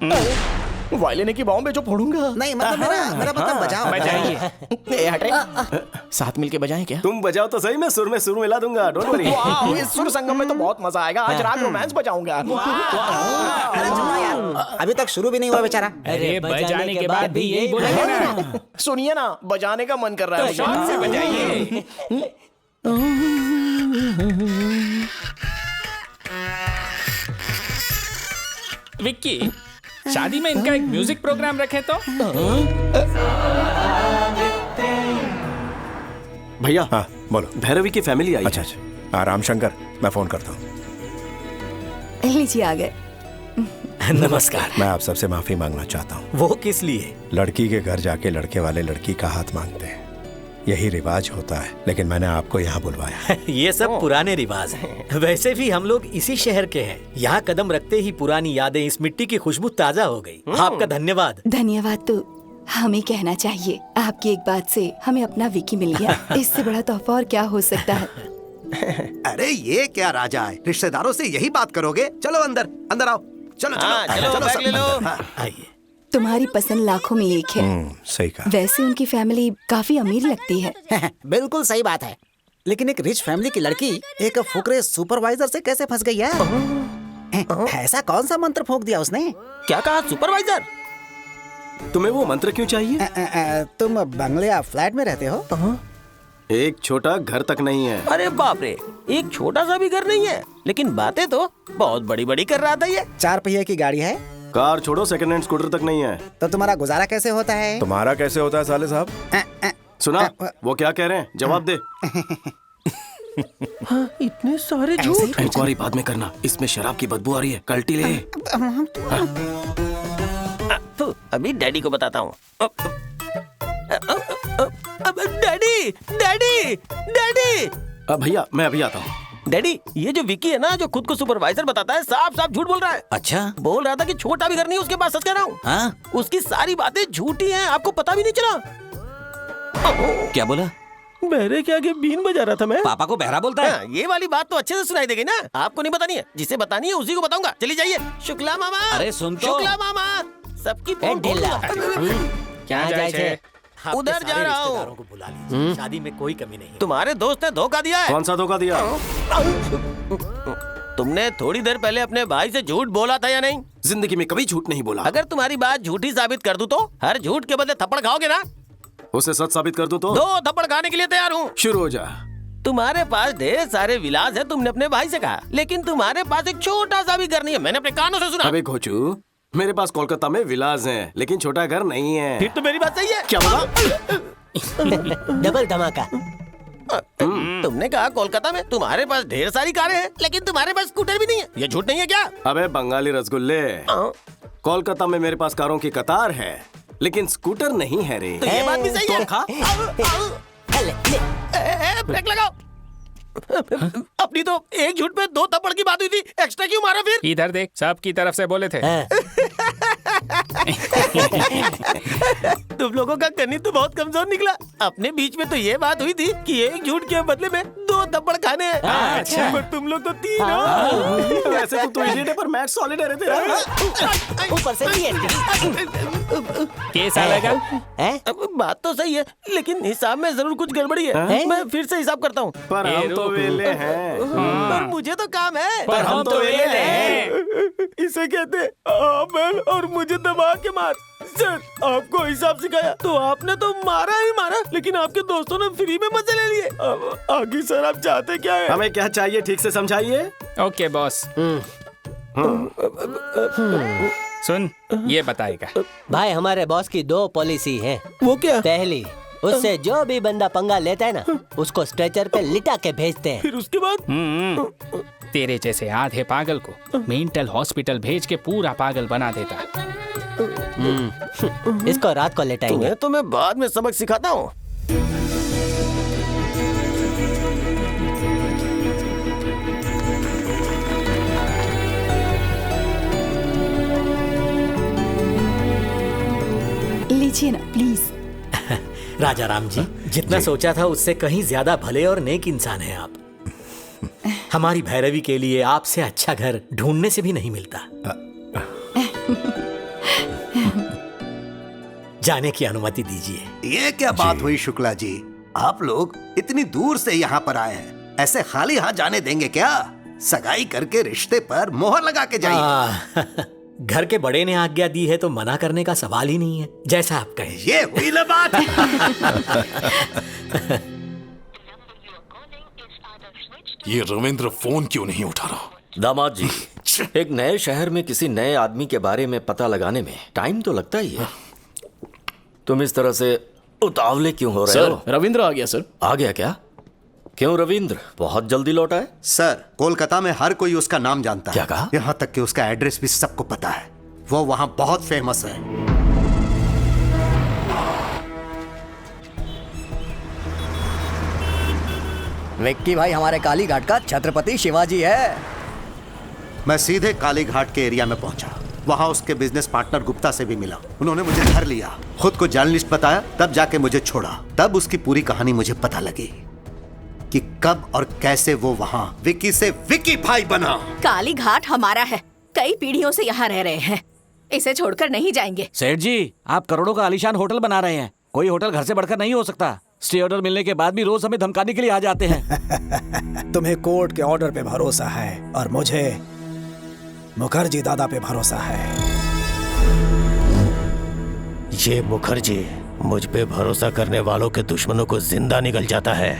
वायलिन की बाहों में जो फोड़ूंगा। नहीं मतलब मेरा मतलब बजाओ। बजाइए। हटे। साथ मिलके बजाएं क्या? तुम बजाओ तो सही, मैं सुर में सुर मिला दूंगा, डोंट वरी। वाह, इस सुर संगम में तो बहुत मजा आएगा। आज रात रोमांस बजाऊंगा। अरे सुनो यार, अभी तक शुरू भी नहीं हुआ बेचारा। अरे बजाने के बाद भी यही बोलेंगे ना। सुनिए ना, बजाने का मन कर रहा है। शान से बजाइए। विक्की, शादी में इनका एक म्यूजिक प्रोग्राम रखे तो। भैया हाँ बोलो। भैरवी की फैमिली आई। अच्छा अच्छा, आराम शंकर, मैं फोन करता हूँ। लीजिए आ गए। नमस्कार। मैं आप सबसे माफी मांगना चाहता हूँ। वो किस लिए? लड़की के घर जाके लड़के वाले लड़की का हाथ मांगते हैं, यही रिवाज होता है, लेकिन मैंने आपको यहाँ बुलवाया। ये सब पुराने रिवाज हैं। वैसे भी हम लोग इसी शहर के हैं। यहाँ कदम रखते ही पुरानी यादें, इस मिट्टी की खुशबू ताजा हो गई। आपका धन्यवाद। धन्यवाद तो हमें कहना चाहिए। आपकी एक बात से हमें अपना विकी मिल गया। इससे बड़ा तोहफा और क्या हो सकता है? अरे ये क्या राजा है, रिश्तेदारों से यही बात करोगे? चलो अंदर, अंदर आओ। चलो चलो बैग ले लो। आइए। तुम्हारी पसंद लाखों में एक है। सही कहा। वैसे उनकी फैमिली काफी अमीर लगती है। बिल्कुल सही बात है, लेकिन एक रिच फैमिली की लड़की एक फुकरे सुपरवाइजर से कैसे फंस गई यार? ऐसा कौन सा मंत्र फूंक दिया उसने? क्या कहा सुपरवाइजर? तुम्हें वो मंत्र क्यों चाहिए? तुम बंगले या फ्लैट में रहते हो? एक छोटा घर तक नहीं है। अरे बाप रे, एक छोटा सा भी घर नहीं है, लेकिन बातें तो बहुत बड़ी बड़ी कर रहा था ये। 4 पहिए की गाड़ी है। कार छोड़ो, सेकंड हैंड स्कूटर तक नहीं है। तो तुम्हारा गुजारा कैसे होता है? तुम्हारा कैसे होता है साले साहब? सुना वो क्या कह रहे हैं, जवाब दे। हाँ, इतने सारे झूठ। इंक्वायरी बाद में करना, इसमें शराब की बदबू आ रही है, कल्टी ले। अभी डैडी को बताता हूँ। Daddy daddy daddy. भैया मैं अभी आता हूँ। डैडी, ये जो विकी है ना, जो खुद को सुपरवाइजर बताता है, साफ साफ झूठ बोल रहा है। अच्छा? बोल रहा था कि छोटा भी घर नहीं उसके पास। सच कह रहा हूँ। हाँ? उसकी सारी बातें झूठी हैं, आपको पता भी नहीं चला। क्या बोला? बहरे के आगे बीन बजा रहा था मैं। पापा को बहरा बोलता है? ये वाली बात तो अच्छे से सुनाई देगी ना। आपको नहीं बतानी है, जिसे बतानी है उसी को बताऊंगा। चलिए जाइए। शुक्ला मामा। अरे सुन तो। शुक्ला मामा, सबकी क्या जाए? उधर जा रहा हूँ। को बुला लीजिए, शादी में कोई कमी नहीं है। तुम्हारे दोस्त ने धोखा दिया है। कौन सा धोखा दिया? तुमने थोड़ी देर पहले अपने भाई से झूठ बोला था या नहीं? जिंदगी में कभी झूठ नहीं बोला। अगर तुम्हारी बात झूठी साबित कर दूं तो हर झूठ के बदले थप्पड़ खाओगे ना? उसे सच साबित कर दूं तो? 2 थप्पड़ खाने के लिए तैयार हूँ। शुरू हो जा। तुम्हारे पास ढेर सारे विलास है, तुमने अपने भाई से कहा, लेकिन तुम्हारे पास एक छोटा सा भी घर नहीं है। मैंने अपने कानों से सुना। अबे घोचू, मेरे पास कोलकाता में विलास हैं, लेकिन छोटा घर नहीं है। फिर तो मेरी बात सही है। क्या बोला? डबल धमाका। तुमने कहा कोलकाता में तुम्हारे पास ढेर सारी कारें हैं, लेकिन तुम्हारे पास स्कूटर भी नहीं है। ये झूठ नहीं है क्या? अबे बंगाली रसगुल्ले, कोलकाता में मेरे पास कारों की कतार है, लेकिन स्कूटर नहीं है रे। तो ये बात भी सही है। खा। ब्रेक लगाओ। अपनी तो एक झूठ पे 2 थप्पड़ की बात हुई थी, एक्स्ट्रा क्यों मारा फिर? इधर देख, सबकी तरफ से बोले थे। तुम लोगों का कन्नी तो बहुत कमजोर निकला। अपने बीच में तो ये बात हुई थी कि एक झूठ के बदले में 2 थप्पड़ खाने हैं। अच्छा। पर तुम लोग तो 3 हो। वैसे तो इडियट है, पर मैथ सॉलिड है रे तेरा। ऊपर से कैसा लगा? बात तो सही है, लेकिन हिसाब में जरूर कुछ गड़बड़ी है। मैं फिर से हिसाब करता हूँ। पर हम तो वेले हैं। पर मुझे तो काम है। पर हम तो वेले हैं। इसे कहते हैं आमल और मुझे दबा के मार। सर आपको हिसाब सिखाया तो आपने तो मारा ही मारा, लेकिन आपके दोस्तों ने फ्री में मजे ले लिए। अब आगे सर आप चाहते क्या है? हमें क्या चाहिए ठीक से समझाइए। Okay boss. सुन, ये बताएगा। भाई हमारे बॉस की 2 पॉलिसी है। वो क्या? पहली, उससे जो भी बंदा पंगा लेता है ना, उसको स्ट्रेचर पे लिटा के भेजते हैं। फिर उसके बाद तेरे जैसे आधे पागल को मेंटल हॉस्पिटल भेज के पूरा पागल बना देता। इसको रात को लेटाएंगे। तो मैं बाद में सबक सिखाता हूँ। लीजिए ना प्लीज। राजा राम जी, जितना सोचा था उससे कहीं ज्यादा भले और नेक इंसान हैं आप। हमारी भैरवी के लिए आपसे अच्छा घर ढूंढने से भी नहीं मिलता। जाने की अनुमति दीजिए। ये क्या बात हुई शुक्ला जी, आप लोग इतनी दूर से यहाँ पर आए हैं, ऐसे खाली हाथ जाने देंगे क्या? सगाई करके रिश्ते पर मोहर लगा के जाइए। घर के बड़े ने आज्ञा दी है तो मना करने का सवाल ही नहीं है, जैसा आप कहें। ये हुई ना बात। ये रविंद्र फोन क्यों नहीं उठा रहा? दामाद जी, एक नए शहर में किसी नए आदमी के बारे में पता लगाने में टाइम तो लगता ही है। तुम इस तरह से उतावले क्यों हो रहे हो? रविंद्र आ गया सर। आ गया क्या? क्यों रविंद्र बहुत जल्दी लौटा है? सर, कोलकाता में हर कोई उसका नाम जानता है। क्या कहा? यहाँ तक कि उसका एड्रेस भी सबको पता है। वो वहाँ बहुत फेमस है। विक्की भाई हमारे काली घाट का छत्रपति शिवाजी है। मैं सीधे काली घाट के एरिया में पहुंचा। वहाँ उसके बिजनेस पार्टनर गुप्ता से भी मिला। उन्होंने मुझे घर लिया, खुद को जर्नलिस्ट बताया, तब जाके मुझे छोड़ा। तब उसकी पूरी कहानी मुझे पता लगी कि कब और कैसे वो वहाँ विक्की से विक्की भाई बना। काली घाट हमारा है, कई पीढ़ियों से यहाँ रह रहे हैं, इसे छोड़कर नहीं जाएंगे। सेठ जी, आप करोड़ों का आलीशान होटल बना रहे हैं, कोई होटल घर से बढ़कर नहीं हो सकता। स्टे ऑर्डर मिलने के बाद भी रोज हमें धमकाने के लिए आ जाते हैं। तुम्हें कोर्ट के ऑर्डर पे भरोसा है और मुझे मुखर्जी दादा पे भरोसा है। ये मुखर्जी मुझ पे भरोसा करने वालों के दुश्मनों को जिंदा निगल जाता है,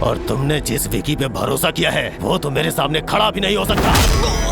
और तुमने जिस विकी पे भरोसा किया है वो तो मेरे सामने खड़ा भी नहीं हो सकता।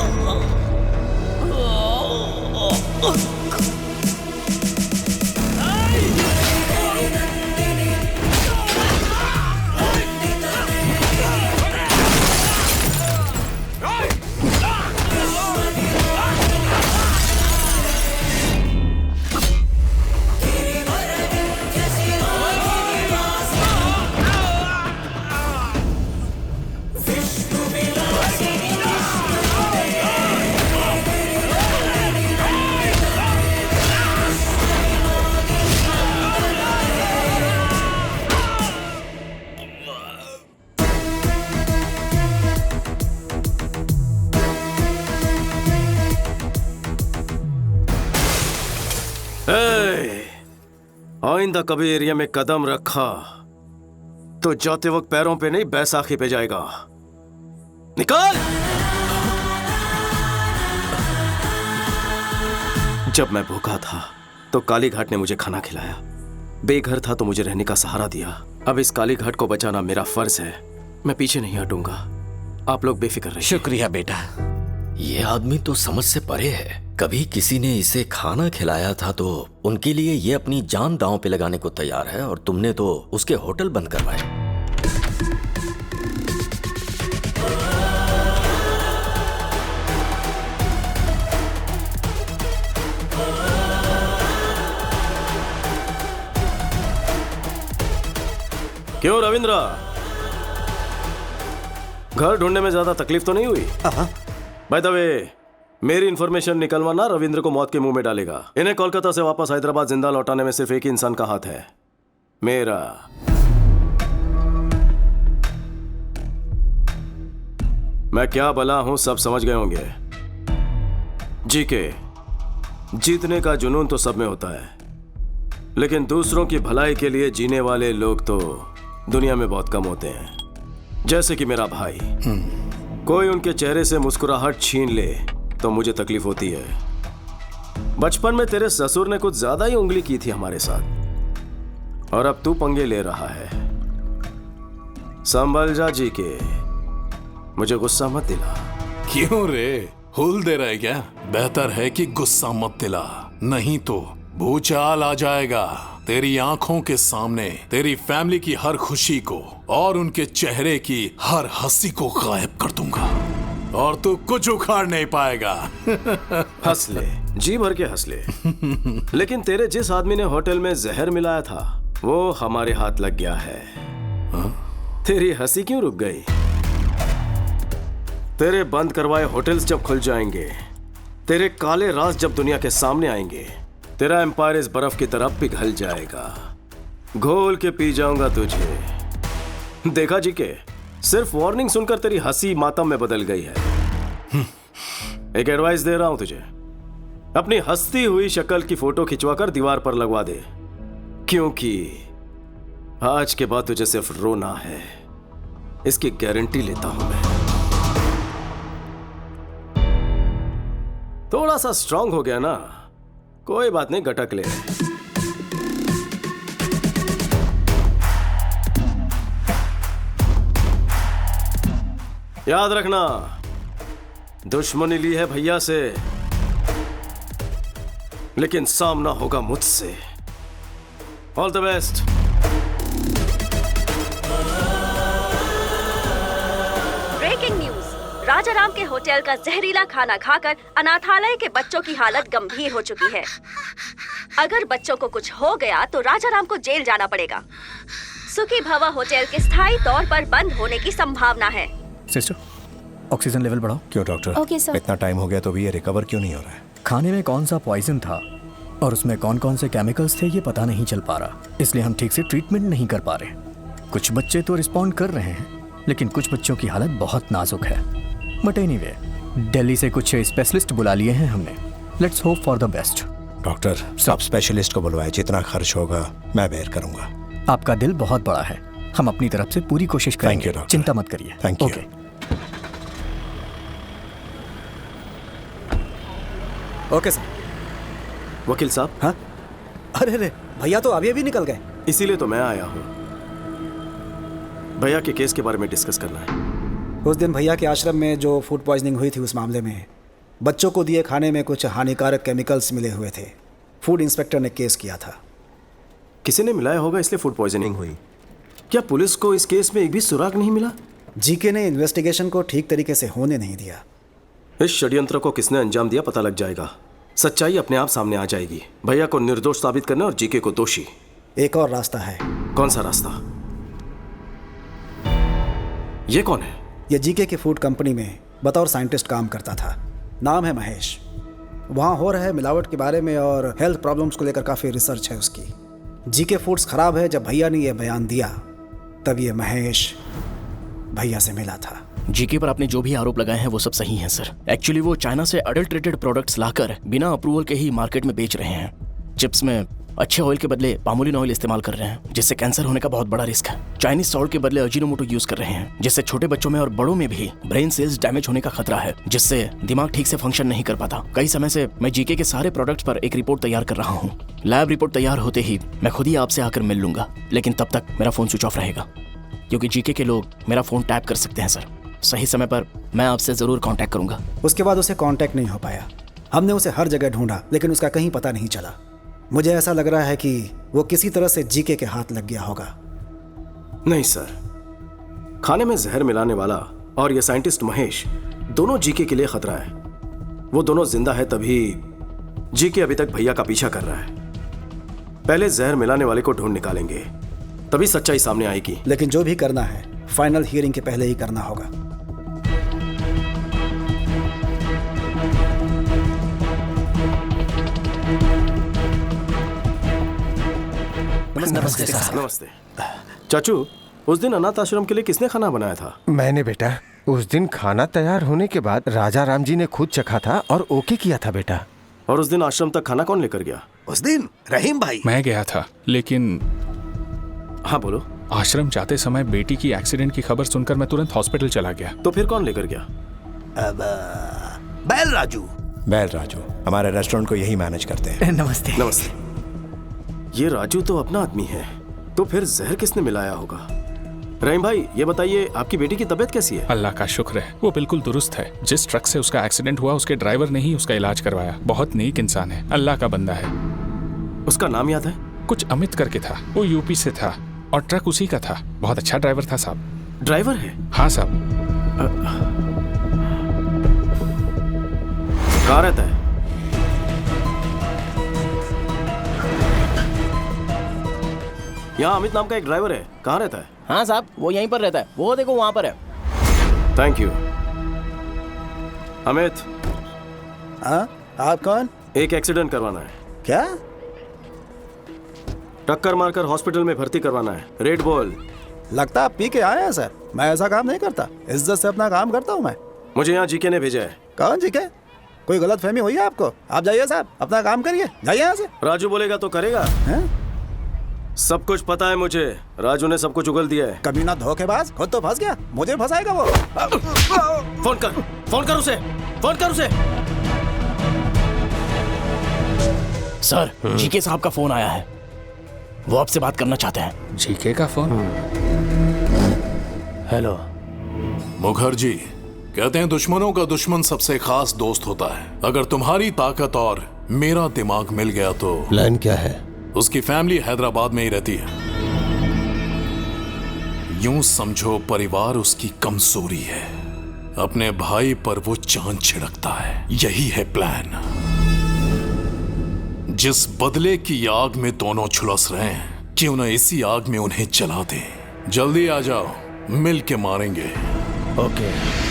आइंदा कभी एरिया में कदम रखा तो जाते वक्त पैरों पे नहीं बैसाखी पे जाएगा। निकाल। जब मैं भूखा था तो काली घाट ने मुझे खाना खिलाया, बेघर था तो मुझे रहने का सहारा दिया। अब इस काली घाट को बचाना मेरा फर्ज है, मैं पीछे नहीं हटूंगा। आप लोग बेफिक्र रहिए। शुक्रिया बेटा। ये आदमी तो समझ से परे है। कभी किसी ने इसे खाना खिलाया था तो उनके लिए ये अपनी जान दांव पे लगाने को तैयार है, और तुमने तो उसके होटल बंद करवाए। क्यों रविंद्र, घर ढूंढने में ज्यादा तकलीफ तो नहीं हुई? बाय द वे, मेरी इंफॉर्मेशन निकलवाना रविंद्र को मौत के मुंह में डालेगा। इन्हें कोलकाता से वापस हैदराबाद जिंदा लौटाने में सिर्फ एक ही इंसान का हाथ है, मेरा। मैं क्या भला हूं सब समझ गए होंगे। जी के जीतने का जुनून तो सब में होता है, लेकिन दूसरों की भलाई के लिए जीने वाले लोग तो दुनिया में बहुत कम होते हैं। जैसे कि मेरा भाई, कोई उनके चेहरे से मुस्कुराहट छीन ले तो मुझे तकलीफ होती है, बचपन में तेरे ससुर ने कुछ ज्यादा ही उंगली की थी हमारे साथ, और अब तू पंगे ले रहा है। संभल जा जी के, मुझे गुस्सा मत दिला। क्यों रे, हुल दे रहा है क्या? बेहतर है कि गुस्सा मत दिला, नहीं तो भूचाल आ जाएगा। तेरी आंखों के सामने तेरी फैमिली की हर खुशी को और उनके चेहरे की हर हंसी को गायब कर दूंगा, और तू कुछ उखाड़ नहीं पाएगा। हंस ले, जी भर के हंस ले। लेकिन तेरे जिस आदमी ने होटल में जहर मिलाया था वो हमारे हाथ लग गया है। तेरी हंसी क्यों रुक गई? तेरे बंद करवाए होटल्स जब खुल जाएंगे, तेरे काले राज जब दुनिया के सामने आएंगे, तेरा एम्पायर इस बर्फ की तरह पिघल जाएगा। घोल के पी जाऊंगा तुझे। देखा जी के, सिर्फ वार्निंग सुनकर तेरी हंसी मातम में बदल गई है। एक एडवाइस दे रहा हूं तुझे, अपनी हंसती हुई शक्ल की फोटो खिंचवाकर दीवार पर लगवा दे, क्योंकि आज के बाद तुझे सिर्फ रोना है, इसकी गारंटी लेता हूं मैं। थोड़ा सा स्ट्रांग हो गया ना, कोई बात नहीं, गटक ले। याद रखना, दुश्मनी ली है भैया से, लेकिन सामना होगा मुझसे। All the best. Breaking news, Rajaram के होटल का जहरीला खाना खाकर अनाथालय के बच्चों की हालत गंभीर हो चुकी है। अगर बच्चों को कुछ हो गया तो राजाराम को जेल जाना पड़ेगा। सुखी भवा होटल के स्थायी तौर पर बंद होने की संभावना है। सिस्टर, ऑक्सीजन लेवल बढ़ाओ। क्यों डॉक्टर? Okay sir. इतना टाइम हो गया तो भी ये रिकवर क्यों नहीं हो रहा है? खाने में कौन सा पॉइजन था और उसमें कौन कौन से केमिकल्स थे ये पता नहीं चल पा रहा, इसलिए हम ठीक से ट्रीटमेंट नहीं कर पा रहे। कुछ बच्चे तो रिस्पॉन्ड कर रहे हैं, लेकिन कुछ बच्चों की हालत बहुत नाजुक है। बट एनीवे, दिल्ली से कुछ स्पेशलिस्ट बुला लिए हैं हमने। Let's hope for the best. Doctor, सब स्पेशलिस्ट को बुलवाए, जितना खर्च होगा मैं बेयर करूंगा। आपका दिल बहुत बड़ा है, हम अपनी तरफ से पूरी कोशिश करेंगे। Thank you doctor. चिंता मत करिए। Thank you. Okay sir. वकील साहब। हाँ? अरे रे, भैया तो अभी निकल गए। इसीलिए तो मैं आया हूं, भैया के केस के बारे में डिस्कस करना है। उस दिन भैया के आश्रम में जो फूड पॉइजनिंग हुई थी, उस मामले में बच्चों को दिए खाने में कुछ हानिकारक केमिकल्स मिले हुए थे। फूड इंस्पेक्टर ने केस किया था। किसी ने मिलाया होगा, इसलिए फूड पॉइजनिंग हुई। क्या पुलिस को इस केस में एक भी सुराग नहीं मिला? जीके ने इन्वेस्टिगेशन को ठीक तरीके से होने नहीं दिया। इस षड्यंत्र को किसने अंजाम दिया पता लग जाएगा, सच्चाई अपने आप सामने आ जाएगी। भैया को निर्दोष साबित करना और जीके को दोषी। एक और रास्ता है। कौन सा रास्ता? ये कौन है? ये जीके की फूड कंपनी में बतौर साइंटिस्ट काम करता था। नाम है महेश। वहाँ हो रहे मिलावट के बारे में और हेल्थ प्रॉब्लम्स को लेकर काफ़ी रिसर्च है उसकी। जीके फूड्स खराब है। जब भैया ने यह बयान दिया तब ये महेश भैया से मिला था। जीके पर आपने जो भी आरोप लगाए हैं वो सब सही हैं सर। एक्चुअली वो चाइना से अडल्ट्रेटेड प्रोडक्ट्स लाकर बिना अप्रूवल के ही मार्केट में बेच रहे हैं। चिप्स में अच्छे ऑयल के बदले पामोलिन ऑयल इस्तेमाल कर रहे हैं, जिससे कैंसर होने का बहुत बड़ा रिस्क है। चाइनीज सॉल्ट के बदले अजीनोमोटो यूज कर रहे हैं, जिससे छोटे बच्चों में और बड़ों में भी ब्रेन सेल्स डैमेज होने का खतरा है, जिससे दिमाग ठीक से फंक्शन नहीं कर पाता। कई समय से मैं जीके के सारे प्रोडक्ट्स पर एक रिपोर्ट तैयार कर रहा हूँ। लैब रिपोर्ट तैयार होते ही मैं खुद ही आपसे आकर मिल लूंगा, लेकिन तब तक मेरा फोन स्विच ऑफ रहेगा, क्योंकि जीके के लोग मेरा फोन टैप कर सकते हैं सर। सही समय पर मैं आपसे जरूर कांटेक्ट करूंगा। उसके बाद उसे कांटेक्ट नहीं हो पाया। हमने उसे हर जगह ढूंढा, लेकिन उसका कहीं पता नहीं चला। मुझे ऐसा लग रहा है कि वो किसी तरह से जीके के हाथ लग गया होगा। नहीं सर, खाने में जहर मिलाने वाला और ये साइंटिस्ट महेश दोनों जीके के लिए खतरा है। वो दोनों जिंदा है तभी जीके अभी तक भैया का पीछा कर रहा है। पहले जहर मिलाने वाले को ढूंढ निकालेंगे, तभी सच्चाई सामने आएगी। लेकिन जो भी करना है फाइनल हियरिंग के पहले ही करना होगा। नमस्ते नमस्ते। चाचू, उस दिन अनाथ आश्रम के लिए किसने खाना बनाया था? मैंने बेटा। उस दिन खाना तैयार होने के बाद राजा राम जी ने खुद चखा था और ओके किया था बेटा। और उस दिन आश्रम तक खाना कौन लेकर गया? उस दिन रहीम भाई। मैं गया था, लेकिन हाँ बोलो। आश्रम जाते समय बेटी की एक्सीडेंट की खबर सुनकर मैं तुरंत हॉस्पिटल चला गया। तो फिर कौन लेकर गया? बैल राजू। बैल राजू हमारे रेस्टोरेंट को यही मैनेज करते हैं। नमस्ते। नमस्ते। ये राजू तो अपना आदमी है, तो फिर जहर किसने मिलाया होगा? रहीम भाई, ये बताइए आपकी बेटी की तबीयत कैसी है? अल्लाह का शुक्र है, वो बिल्कुल दुरुस्त है। जिस ट्रक से उसका एक्सीडेंट हुआ उसके ड्राइवर ने ही उसका इलाज करवाया। बहुत नेक इंसान है, अल्लाह का बंदा है। उसका नाम याद है? कुछ अमित करके था, वो यूपी से था और ट्रक उसी का था। बहुत अच्छा ड्राइवर था साहब। ड्राइवर है? हाँ साहब। कहाँ रहता है? यहाँ अमित नाम का एक ड्राइवर है, कहाँ रहता है? हाँ साहब, वो यहीं पर रहता है। वो देखो वहाँ पर है। Thank you. अमित। हाँ, आप कौन? एक एक्सीडेंट करवाना है। क्या? टक्कर मारकर हॉस्पिटल में भर्ती करवाना है। रेड बोल। लगता आप पी के आए हैं सर। मैं ऐसा काम नहीं करता, इज्जत से अपना काम करता हूँ मैं। मुझे यहाँ जीके ने भेजा है। कौन जीके? कोई गलत फहमी हुई है आपको? आप जाइए साहब, अपना काम करिए, जाइए यहाँ से। राजू बोलेगा तो करेगा। है? सब कुछ पता है मुझे। राजू ने सब कुछ उगल दिया है। कमीना धोखेबाज, खुद तो फंस गया, मुझे फंसाएगा वो। फोन कर उसे, फोन कर उसे। सर, जीके साहब का फोन आया है, वो आपसे बात करना चाहते हैं। जीके का फोन? हेलो। मुखर्जी, कहते हैं दुश्मनों का दुश्मन सबसे खास दोस्त होता है। अगर तुम्हारी ताकत और मेरा दिमाग मिल गया तो प्लान क्या है? उसकी फैमिली हैदराबाद में ही रहती है। यूं समझो परिवार उसकी कमजोरी है। अपने भाई पर वो चांद छिड़कता है। यही है प्लान। जिस बदले की आग में दोनों झुलस रहे हैं, क्यों न इसी आग में उन्हें जला दें। जल्दी आ जाओ, मिल के मारेंगे। Okay.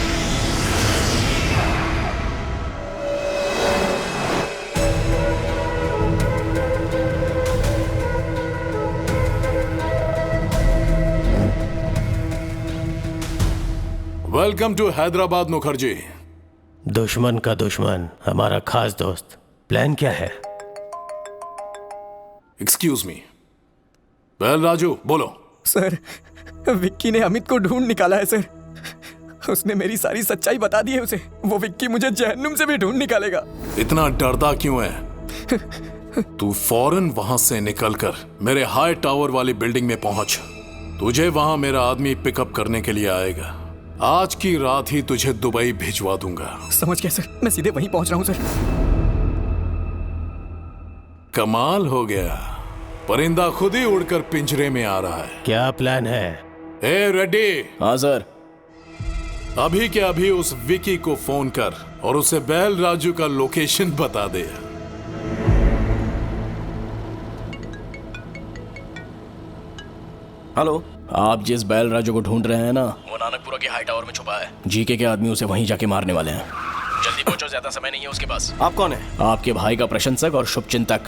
Welcome to Hyderabad Mukherjee. दुश्मन का दुश्मन हमारा खास दोस्त। प्लान क्या है? Excuse me. वेल राजू, बोलो। सर, विक्की ने अमित को ढूंढ निकाला है सर। उसने मेरी सारी सच्चाई बता दी है उसे। वो विक्की मुझे जहन्नुम से भी ढूंढ निकालेगा। इतना डरता क्यों है? तू फौरन वहां से निकलकर मेरे हाई टावर वाली बिल्डिंग में पहुंच। तुझे वहां मेरा आदमी पिकअप करने के लिए आएगा। आज की रात ही तुझे दुबई भिजवा दूंगा। समझ गया सर, मैं सीधे वहीं पहुंच रहा हूं सर। कमाल हो गया, परिंदा खुद ही उड़कर पिंजरे में आ रहा है। क्या प्लान है? ए रेड्डी। हाँ सर। अभी के अभी उस विकी को फोन कर और उसे बैल राजू का लोकेशन बता दे। हेलो। आप जिस बैल राजू को ढूंढ रहे हैं ना, वो नानकपुरा के हाई टावर में छुपा है। जीके के आदमी उसे वहीं जाके मारने वाले हैं। जल्दी पहुंचो, ज्यादा समय नहीं है उसके पास। आप कौन है? आपके भाई का प्रशंसक और शुभचिंतक।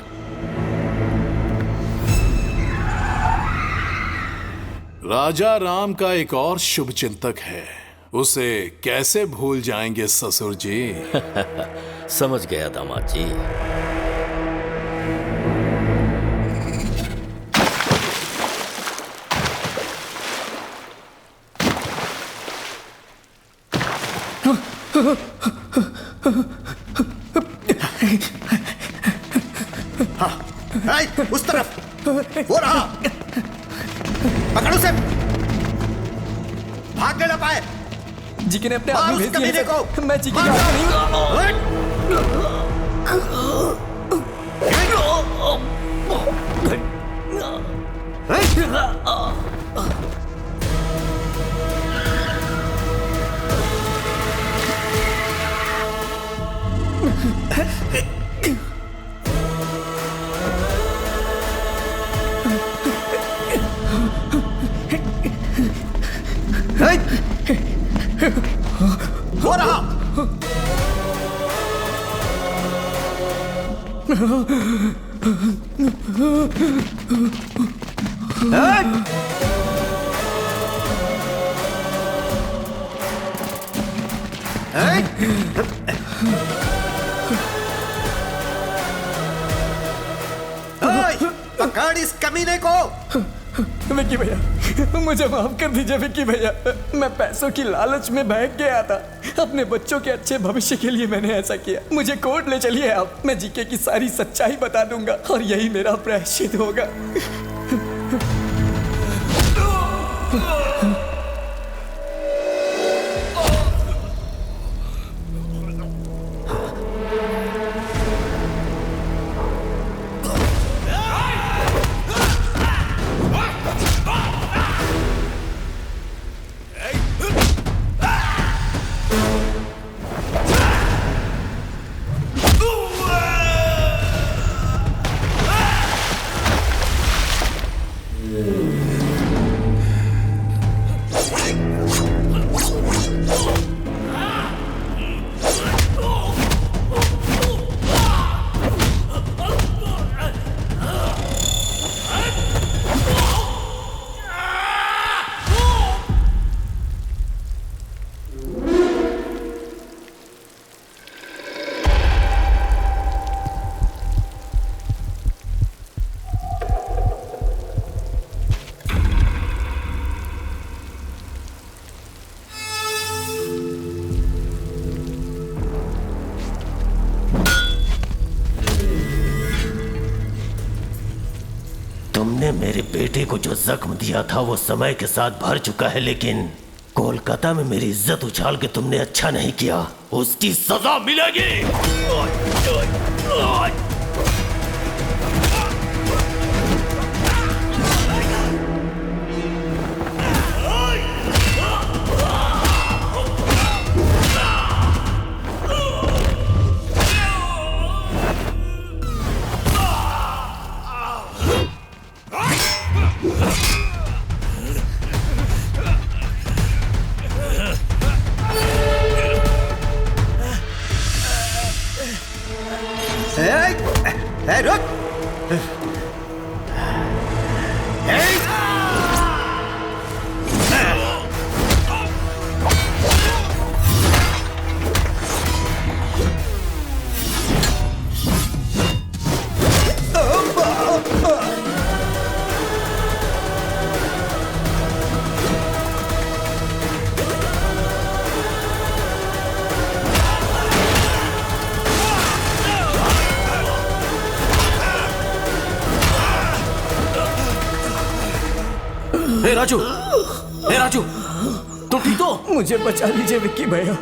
राजा राम का एक और शुभचिंतक है, उसे कैसे भूल जाएंगे ससुर जी। समझ गया दामाद जी। हाँ, उस तरफ वो रहा। पकड़ उसे। भाग ना पाए। जीके ने अपने आदमी भेज दिए हैं सर। मैं जीके का वो रहा। पकड़ इस कमीने को। विक्की भैया, मुझे माफ कर दीजिए विक्की भैया। मैं पैसों की लालच में बहक गया था। अपने बच्चों के अच्छे भविष्य के लिए मैंने ऐसा किया। मुझे कोर्ट ले चलिए आप, मैं जीके की सारी सच्चाई बता दूंगा और यही मेरा प्रायश्चित होगा। तुमने मेरे बेटे को जो जख्म दिया था वो समय के साथ भर चुका है, लेकिन कोलकाता में मेरी इज्जत उछाल के तुमने अच्छा नहीं किया। उसकी सजा मिलेगी। रुक। हे राजू, हे राजू, तुम ठीक हो? मुझे बचा लीजिए विक्की भैया।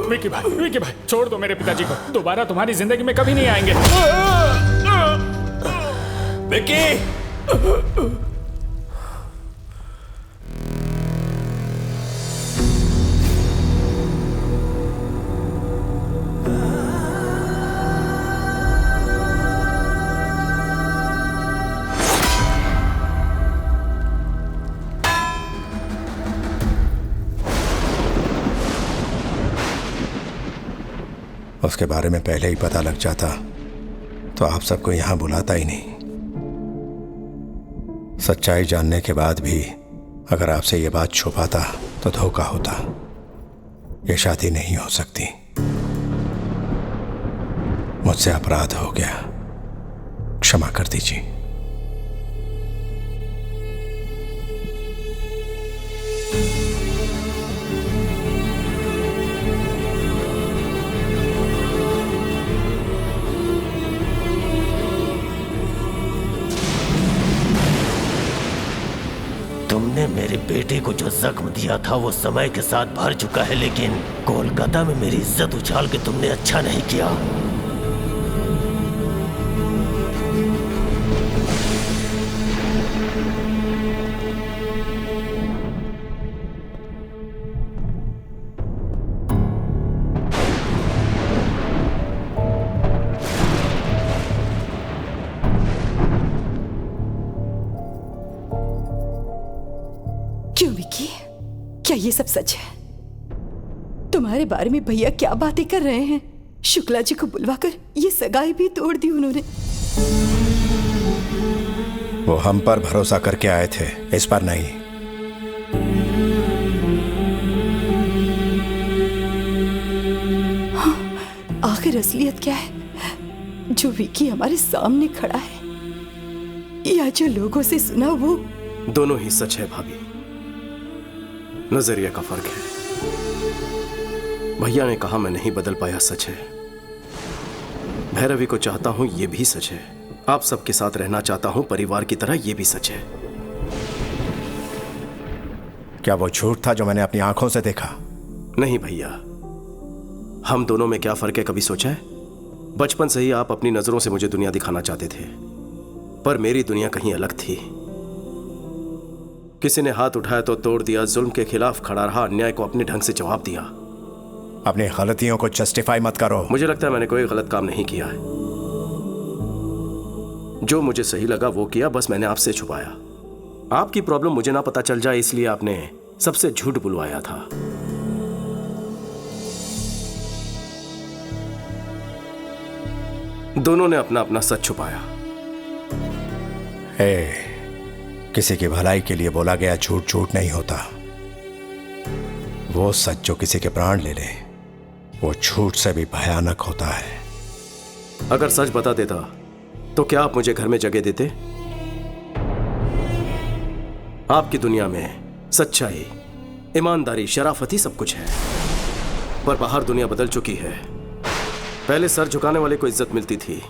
विक्की भाई, छोड़ दो मेरे पिताजी को। दोबारा तुम्हारी जिंदगी में कभी नहीं आएंगे। विक्की! उसके बारे में पहले ही पता लग जाता तो आप सबको यहां बुलाता ही नहीं। सच्चाई जानने के बाद भी अगर आपसे ये बात छुपाता तो धोखा होता। ये शादी नहीं हो सकती। मुझसे अपराध हो गया, क्षमा कर दीजिए। तुमने मेरे बेटे को जो जख्म दिया था वो समय के साथ भर चुका है, लेकिन कोलकाता में मेरी इज्जत उछाल के तुमने अच्छा नहीं किया। क्यों विक्की, क्या ये सब सच है? तुम्हारे बारे में भैया क्या बातें कर रहे हैं? शुक्ला जी को बुलवाकर ये सगाई भी तोड़ दी उन्होंने। वो हम पर भरोसा करके आए थे, इस पर नहीं। हाँ, आखिर असलियत क्या है? जो विकी हमारे सामने खड़ा है या जो लोगों से सुना वो दोनों ही सच है भाभी। नजरिया का फर्क है। भैया ने कहा मैं नहीं बदल पाया, सच है। भैरवी को चाहता हूं, ये भी सच है। आप सबके साथ रहना चाहता हूं परिवार की तरह, ये भी सच है। क्या वो झूठ था जो मैंने अपनी आंखों से देखा? नहीं भैया, हम दोनों में क्या फर्क है कभी सोचा है? बचपन से ही आप अपनी नजरों से मुझे दुनिया दिखाना चाहते थे, पर मेरी दुनिया कहीं अलग थी। किसी ने हाथ उठाया तो तोड़ दिया, जुल्म के खिलाफ खड़ा रहा, अन्याय को अपने ढंग से जवाब दिया। अपनी गलतियों को जस्टिफाई मत करो। मुझे लगता है मैंने कोई गलत काम नहीं किया है। जो मुझे सही लगा वो किया, बस मैंने आपसे छुपाया। आपकी प्रॉब्लम मुझे ना पता चल जाए इसलिए आपने सबसे झूठ बुलवाया था। दोनों ने अपना अपना सच छुपाया। किसी की भलाई के लिए बोला गया झूठ झूठ नहीं होता। वो सच जो किसी के प्राण ले ले, वो झूठ से भी भयानक होता है। अगर सच बता देता तो क्या आप मुझे घर में जगह देते? आपकी दुनिया में सच्चाई, ईमानदारी, शराफत ही सब कुछ है, पर बाहर दुनिया बदल चुकी है। पहले सर झुकाने वाले को इज्जत मिलती थी,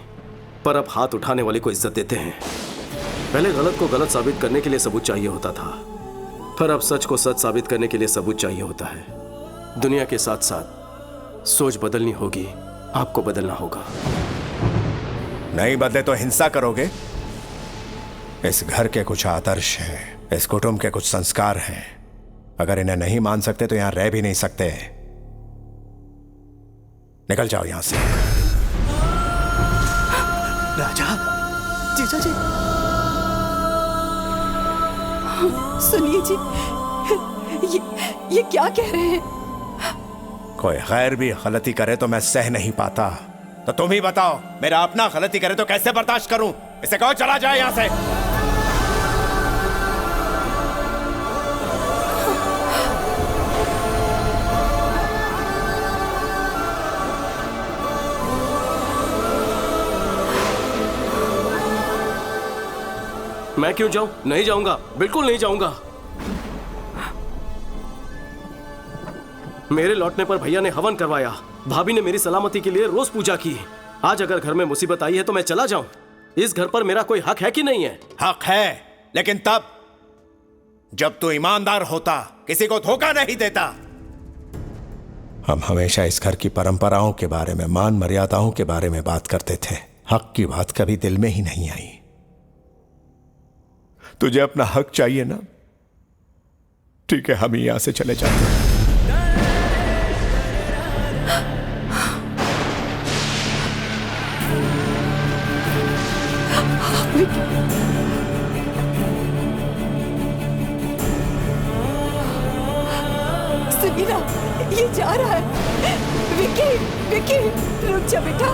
पर अब हाथ उठाने वाले को इज्जत देते हैं। पहले गलत को गलत साबित करने के लिए सबूत चाहिए होता था, पर अब सच को सच साबित करने के लिए सबूत चाहिए होता है। दुनिया के साथ साथ सोच बदलनी होगी, आपको बदलना होगा। नहीं बदले तो हिंसा करोगे? इस घर के कुछ आदर्श हैं, इस कुटुंब के कुछ संस्कार हैं। अगर इन्हें नहीं मान सकते तो यहां रह भी नहीं सकते। निकल जाओ यहां से। राजा, जीजा जी, सुनिए जी, ये क्या कह रहे हैं? कोई गैर भी गलती करे तो मैं सह नहीं पाता, तो तुम ही बताओ, मेरा अपना गलती करे तो कैसे बर्दाश्त करूं? इसे कहो चला जाए यहां से। मैं क्यों जाऊं? नहीं जाऊंगा, बिल्कुल नहीं जाऊंगा। मेरे लौटने पर भैया ने हवन करवाया, भाभी ने मेरी सलामती के लिए रोज पूजा की। आज अगर घर में मुसीबत आई है तो मैं चला जाऊं? इस घर पर मेरा कोई हक है कि नहीं है? हक है, लेकिन तब जब तू ईमानदार होता, किसी को धोखा नहीं देता। हम हमेशा इस घर की परंपराओं के बारे में, मान मर्यादाओं के बारे में बात करते थे। हक की बात कभी दिल में ही नहीं आई। तुझे अपना हक चाहिए ना? ठीक है, हम यहां से चले जाते हैं। सुनिए ना, ये जा रहा है। विकी, विकी, रुक जा बेटा।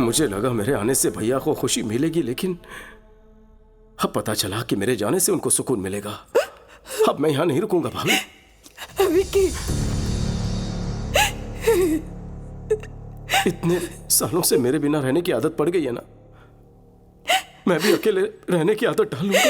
मुझे लगा मेरे आने से भैया को खुशी मिलेगी, लेकिन अब पता चला कि मेरे जाने से उनको सुकून मिलेगा। अब मैं यहां नहीं रुकूंगा भाभी। विकी, इतने सालों से मेरे बिना रहने की आदत पड़ गई है ना, मैं भी अकेले रहने की आदत डालूंगा।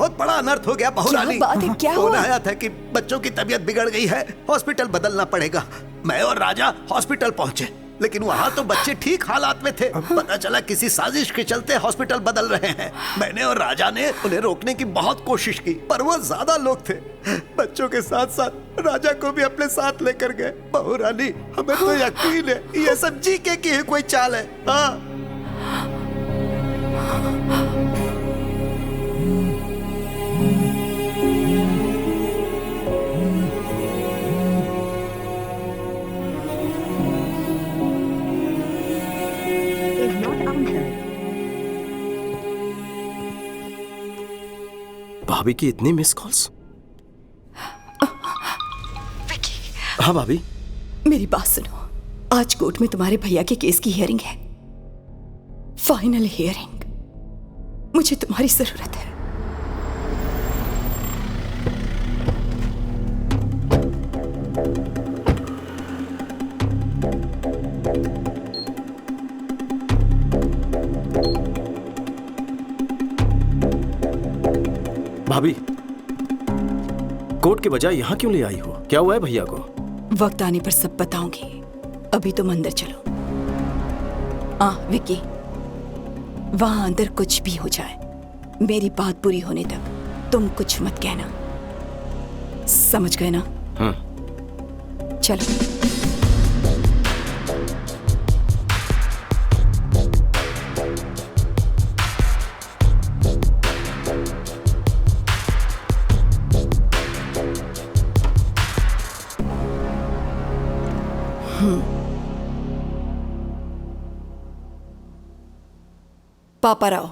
बहुत बड़ा अनर्थ हो गया बहुरानी। क्या बात है, क्या फोन हुआ? आया था कि बच्चों की तबीयत बिगड़ गई है, हॉस्पिटल बदलना पड़ेगा। मैं और राजा हॉस्पिटल पहुंचे, लेकिन वहाँ तो बच्चे ठीक हालात में थे। पता चला किसी साजिश के चलते हॉस्पिटल बदल रहे हैं। मैंने और राजा ने उन्हें रोकने की बहुत कोशिश की, पर वो ज्यादा लोग थे। बच्चों के साथ साथ राजा को भी अपने साथ लेकर गए। बहुरानी, हमें तो यकीन है ये सब जीके की ही कोई चाल है। हाँ। भाभी की इतनी मिस कॉल्स? हाँ भाभी। मेरी बात सुनो, आज कोर्ट में तुम्हारे भैया के केस की हियरिंग है, फाइनल हियरिंग। मुझे तुम्हारी जरूरत है। भाभी, कोर्ट के बजाय यहाँ क्यों ले आई हो? क्या हुआ है भैया को? वक्त आने पर सब बताऊंगी, अभी तुम अंदर चलो। विक्की, वहां अंदर कुछ भी हो जाए, मेरी बात पूरी होने तक तुम कुछ मत कहना, समझ गए ना? चलो। पापा राव,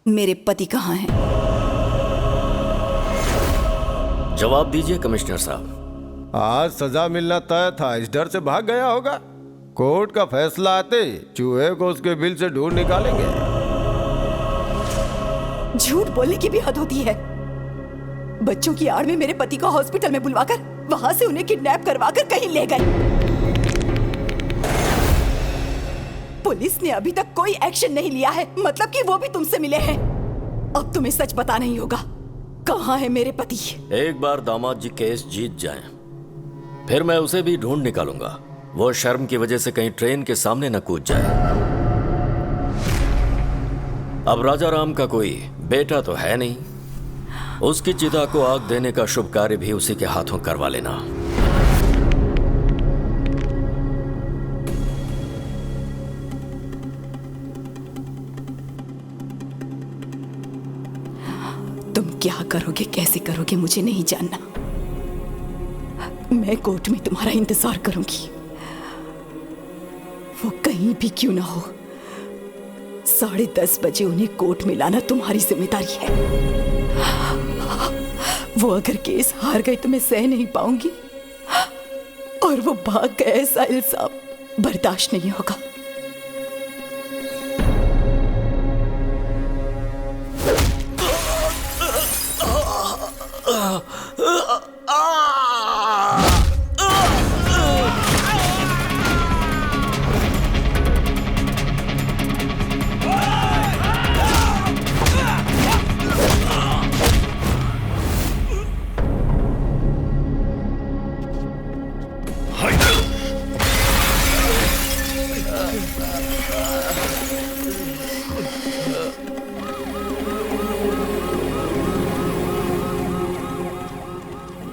मेरे पति कहाँ हैं? जवाब दीजिए कमिश्नर साहब। आज सजा मिलना तय था, इस डर से भाग गया होगा। कोर्ट का फैसला आते ही चूहे को उसके बिल से ढूंढ निकालेंगे। झूठ बोलने की भी हद होती है। बच्चों की आड़ में मेरे पति को हॉस्पिटल में बुलवाकर वहां से उन्हें किडनैप करवाकर कहीं ले गए। पुलिस ने अभी तक कोई एक्शन नहीं लिया है, मतलब कि वो भी तुमसे मिले हैं। अब तुम्हें सच बताना ही होगा, कहाँ है मेरे पति? एक बार दामाद जी केस जीत जाएं, फिर मैं उसे भी ढूंढ निकालूंगा। वो शर्म की वजह से कहीं ट्रेन के सामने न कूद जाए। अब राजा राम का कोई बेटा तो है नहीं, उसकी चिता को आग देने का शुभ कार्य भी उसी के हाथों करवा लेना। तुम क्या करोगे, कैसे करोगे, मुझे नहीं जानना। मैं कोर्ट में तुम्हारा इंतजार करूंगी, वो कहीं भी क्यों ना हो। 10:30 बजे उन्हें कोर्ट में लाना तुम्हारी जिम्मेदारी है। वो अगर केस हार गए तो मैं सह नहीं पाऊंगी, और वो भाग गए, ऐसा इल्जाम बर्दाश्त नहीं होगा।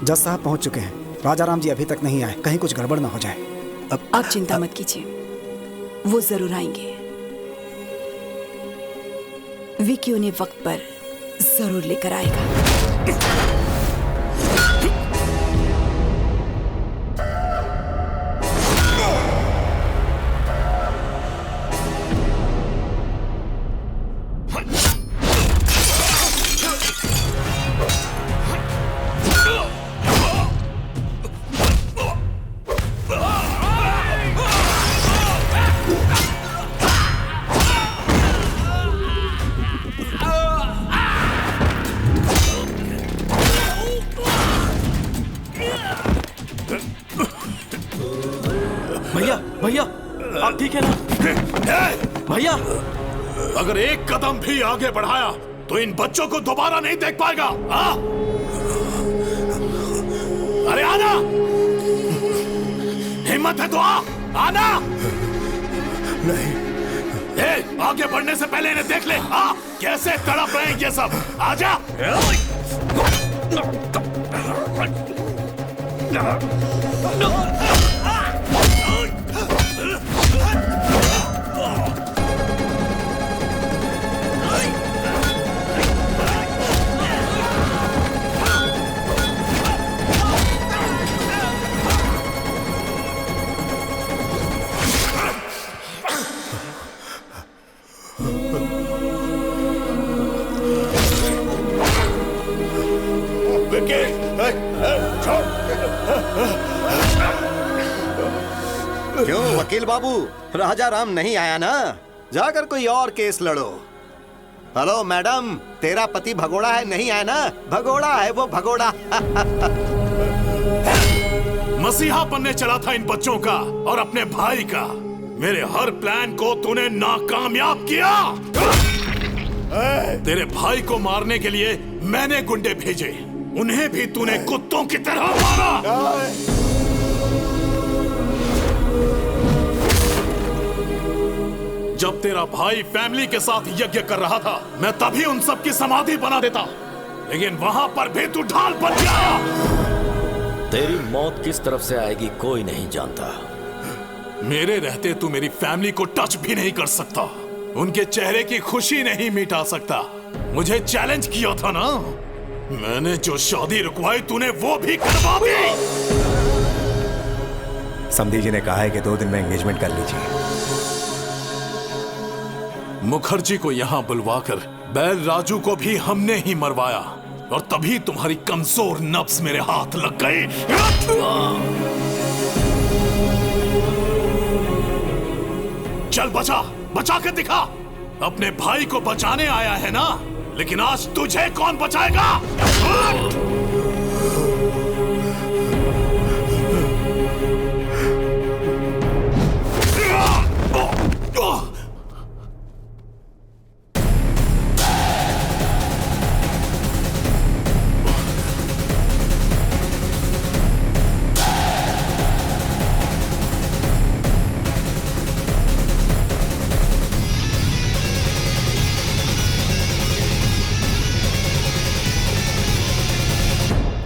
जज साहब पहुंच चुके हैं। राजा राम जी अभी तक नहीं आए, कहीं कुछ गड़बड़ ना हो जाए। आप चिंता मत कीजिए, वो जरूर आएंगे। विकी उन्हें वक्त पर जरूर लेकर आएगा। भैया आप ठीक है ना? भैया अगर एक कदम भी आगे बढ़ाया तो इन बच्चों को दोबारा नहीं देख पाएगा। हाँ? अरे आना, हिम्मत है तो आना। नहीं, आगे बढ़ने से पहले इन्हें देख ले। हाँ, कैसे तड़प रहे हैं ये सब। आजा। क्यों वकील बाबू, राजा राम नहीं आया ना? जाकर कोई और केस लड़ो। हेलो मैडम, तेरा पति भगोड़ा है, नहीं आया ना? भगोड़ा है वो, भगोड़ा। मसीहा बनने चला था इन बच्चों का और अपने भाई का। मेरे हर प्लान को तूने नाकामयाब किया। तेरे भाई को मारने के लिए मैंने गुंडे भेजे, उन्हें भी तूने कुत्तों की तरह मारा। जब तेरा भाई फैमिली के साथ यज्ञ कर रहा था, मैं तभी उन सब की समाधि बना देता, लेकिन वहां पर भी तू ढाल बन गया। तेरी मौत किस तरफ से आएगी कोई नहीं जानता। मेरे रहते तू मेरी फैमिली को टच भी नहीं कर सकता, उनके चेहरे की खुशी नहीं मिटा सकता। मुझे चैलेंज किया था ना, मैंने जो शादी रुकवाई तूने वो भी करवा दी। समधी जी ने कहा है कि 2 दिन में एंगेजमेंट कर लीजिए। मुखर्जी को यहाँ बुलवाकर बैल राजू को भी हमने ही मरवाया, और तभी तुम्हारी कमजोर नब्ज मेरे हाथ लग गई। चल बचा, बचा के दिखा। अपने भाई को बचाने आया है ना, लेकिन आज तुझे कौन बचाएगा?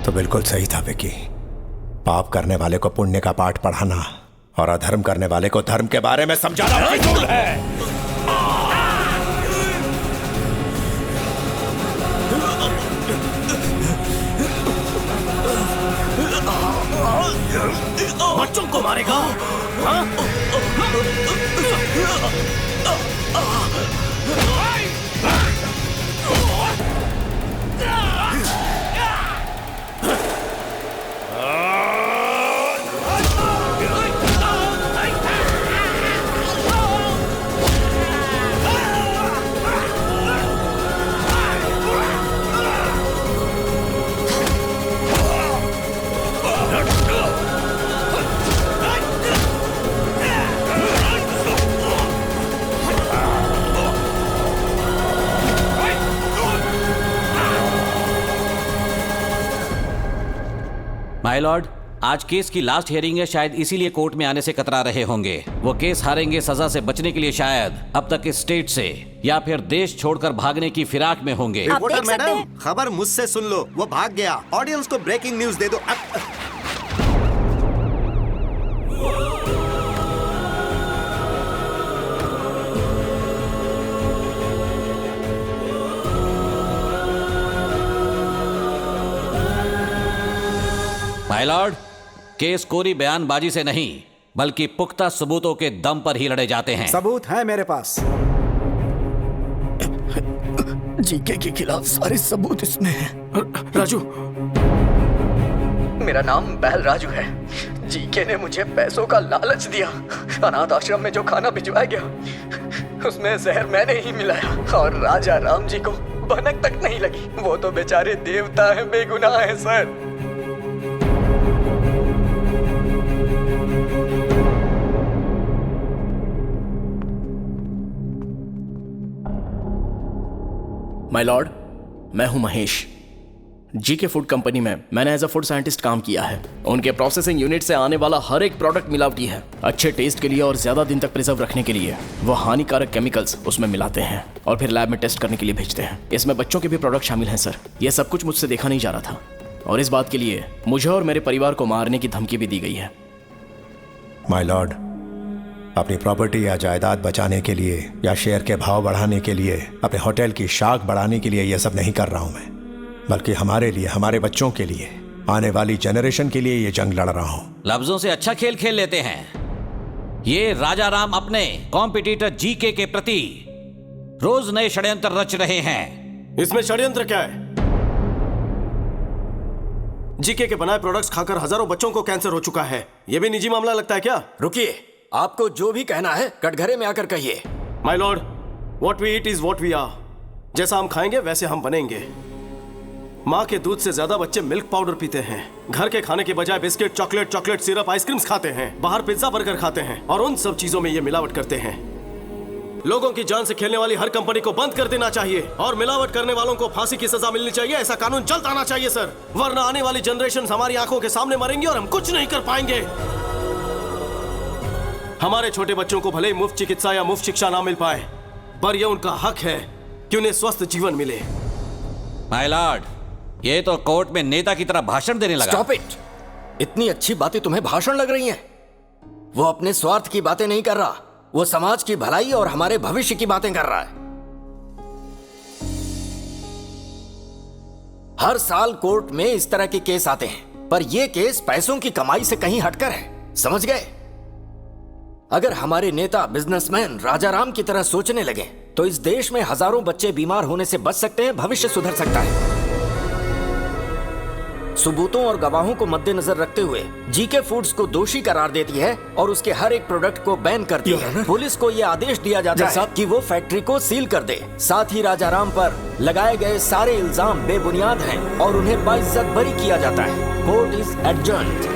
तो बिल्कुल सही था विकी। पाप करने वाले को पुण्य का पाठ पढ़ाना और अधर्म करने वाले को धर्म के बारे में समझाना फिजूल है। बच्चों को मारेगा? हाँ? माय लॉर्ड, आज केस की लास्ट हियरिंग है, शायद इसीलिए कोर्ट में आने से कतरा रहे होंगे। वो केस हारेंगे सजा से बचने के लिए शायद अब तक इस स्टेट से या फिर देश छोड़कर भागने की फिराक में होंगे। रिपोर्टर मैडम, खबर मुझसे सुन लो, वो भाग गया। ऑडियंस को ब्रेकिंग न्यूज दे दो। माय लॉर्ड, केस कोरी बयानबाजी से नहीं बल्कि पुख्ता सबूतों के दम पर ही लड़े जाते हैं। सबूत है मेरे पास। जीके के खिलाफ सारे सबूत इसमें हैं। राजू, मेरा नाम बैल राजू है। जीके ने मुझे पैसों का लालच दिया। अनाथ आश्रम में जो खाना भिजवाया गया उसमें जहर मैंने ही मिलाया, और राजा राम जी को भनक तक नहीं लगी। वो तो बेचारे देवता हैं, बेगुनाह हैं सर। माय लॉर्ड, मैं हूं महेश। जीके फूड कंपनी में मैंने एज अ फूड साइंटिस्ट काम किया है। उनके प्रोसेसिंग यूनिट से आने वाला हर एक प्रोडक्ट मिलावटी है। अच्छे टेस्ट के लिए और ज्यादा दिन तक प्रिजर्व रखने के लिए वो हानिकारक केमिकल्स उसमें मिलाते हैं और फिर लैब में टेस्ट करने के लिए भेजते हैं। इसमें बच्चों के भी प्रोडक्ट शामिल हैं सर। यह सब कुछ मुझसे देखा नहीं जा रहा था और इस बात के लिए मुझे और मेरे परिवार को मारने की धमकी भी दी गई है। माय लॉर्ड, अपनी प्रॉपर्टी या जायदाद बचाने के लिए या शेयर के भाव बढ़ाने के लिए, अपने होटल की शाख बढ़ाने के लिए यह सब नहीं कर रहा हूं मैं, बल्कि हमारे लिए, हमारे बच्चों के लिए, आने वाली जनरेशन के लिए ये जंग लड़ रहा हूं। लफ्जों से अच्छा खेल खेल लेते हैं। ये राजा राम अपने कॉम्पिटिटर जीके के प्रति रोज नए षड्यंत्र रच रहे हैं। इसमें षड्यंत्र क्या है? जीके के बनाए प्रोडक्ट्स खाकर हजारों बच्चों को कैंसर हो चुका है। यह भी निजी मामला लगता है क्या? रुकिए, आपको जो भी कहना है कटघरे में आकर कहिए। My lord, what we eat is what we are. जैसा हम खाएंगे वैसे हम बनेंगे। माँ के दूध से ज्यादा बच्चे मिल्क पाउडर पीते हैं। घर के खाने के बजाय बिस्किट, चॉकलेट सिरप, आइसक्रीम्स खाते हैं। बाहर पिज्जा बर्गर खाते हैं और उन सब चीजों में ये मिलावट करते हैं। लोगों की जान से खेलने वाली हर कंपनी को बंद कर देना चाहिए और मिलावट करने वालों को फांसी की सजा मिलनी चाहिए। ऐसा कानून जल्द आना चाहिए सर, वरना आने वाली जनरेशन हमारी आंखों के सामने मरेंगी और हम कुछ नहीं कर पाएंगे। हमारे छोटे बच्चों को भले ही मुफ्त चिकित्सा या मुफ्त शिक्षा ना मिल पाए, पर यह उनका हक है कि उन्हें स्वस्थ जीवन मिले। माय लॉर्ड, ये तो कोर्ट में नेता की तरह भाषण देने लगा। Stop it. इतनी अच्छी बातें तुम्हें भाषण लग रही हैं? वो अपने स्वार्थ की बातें नहीं कर रहा, वो समाज की भलाई और हमारे भविष्य की बातें कर रहा है। हर साल कोर्ट में इस तरह के केस आते हैं, पर ये केस पैसों की कमाई से कहीं हटकर है। समझ गए? अगर हमारे नेता बिजनेसमैन राजा राम की तरह सोचने लगे तो इस देश में हजारों बच्चे बीमार होने से बच सकते हैं, भविष्य सुधर सकता है। सबूतों और गवाहों को मद्देनजर रखते हुए जीके फूड्स को दोषी करार देती है और उसके हर एक प्रोडक्ट को बैन करती है। पुलिस को यह आदेश दिया जाता है कि वो फैक्ट्री को सील कर दे। साथ ही राजा राम पर लगाए गए सारे इल्जाम बेबुनियाद हैं और उन्हें बाइज्जत बरी किया जाता है। Court is adjourned.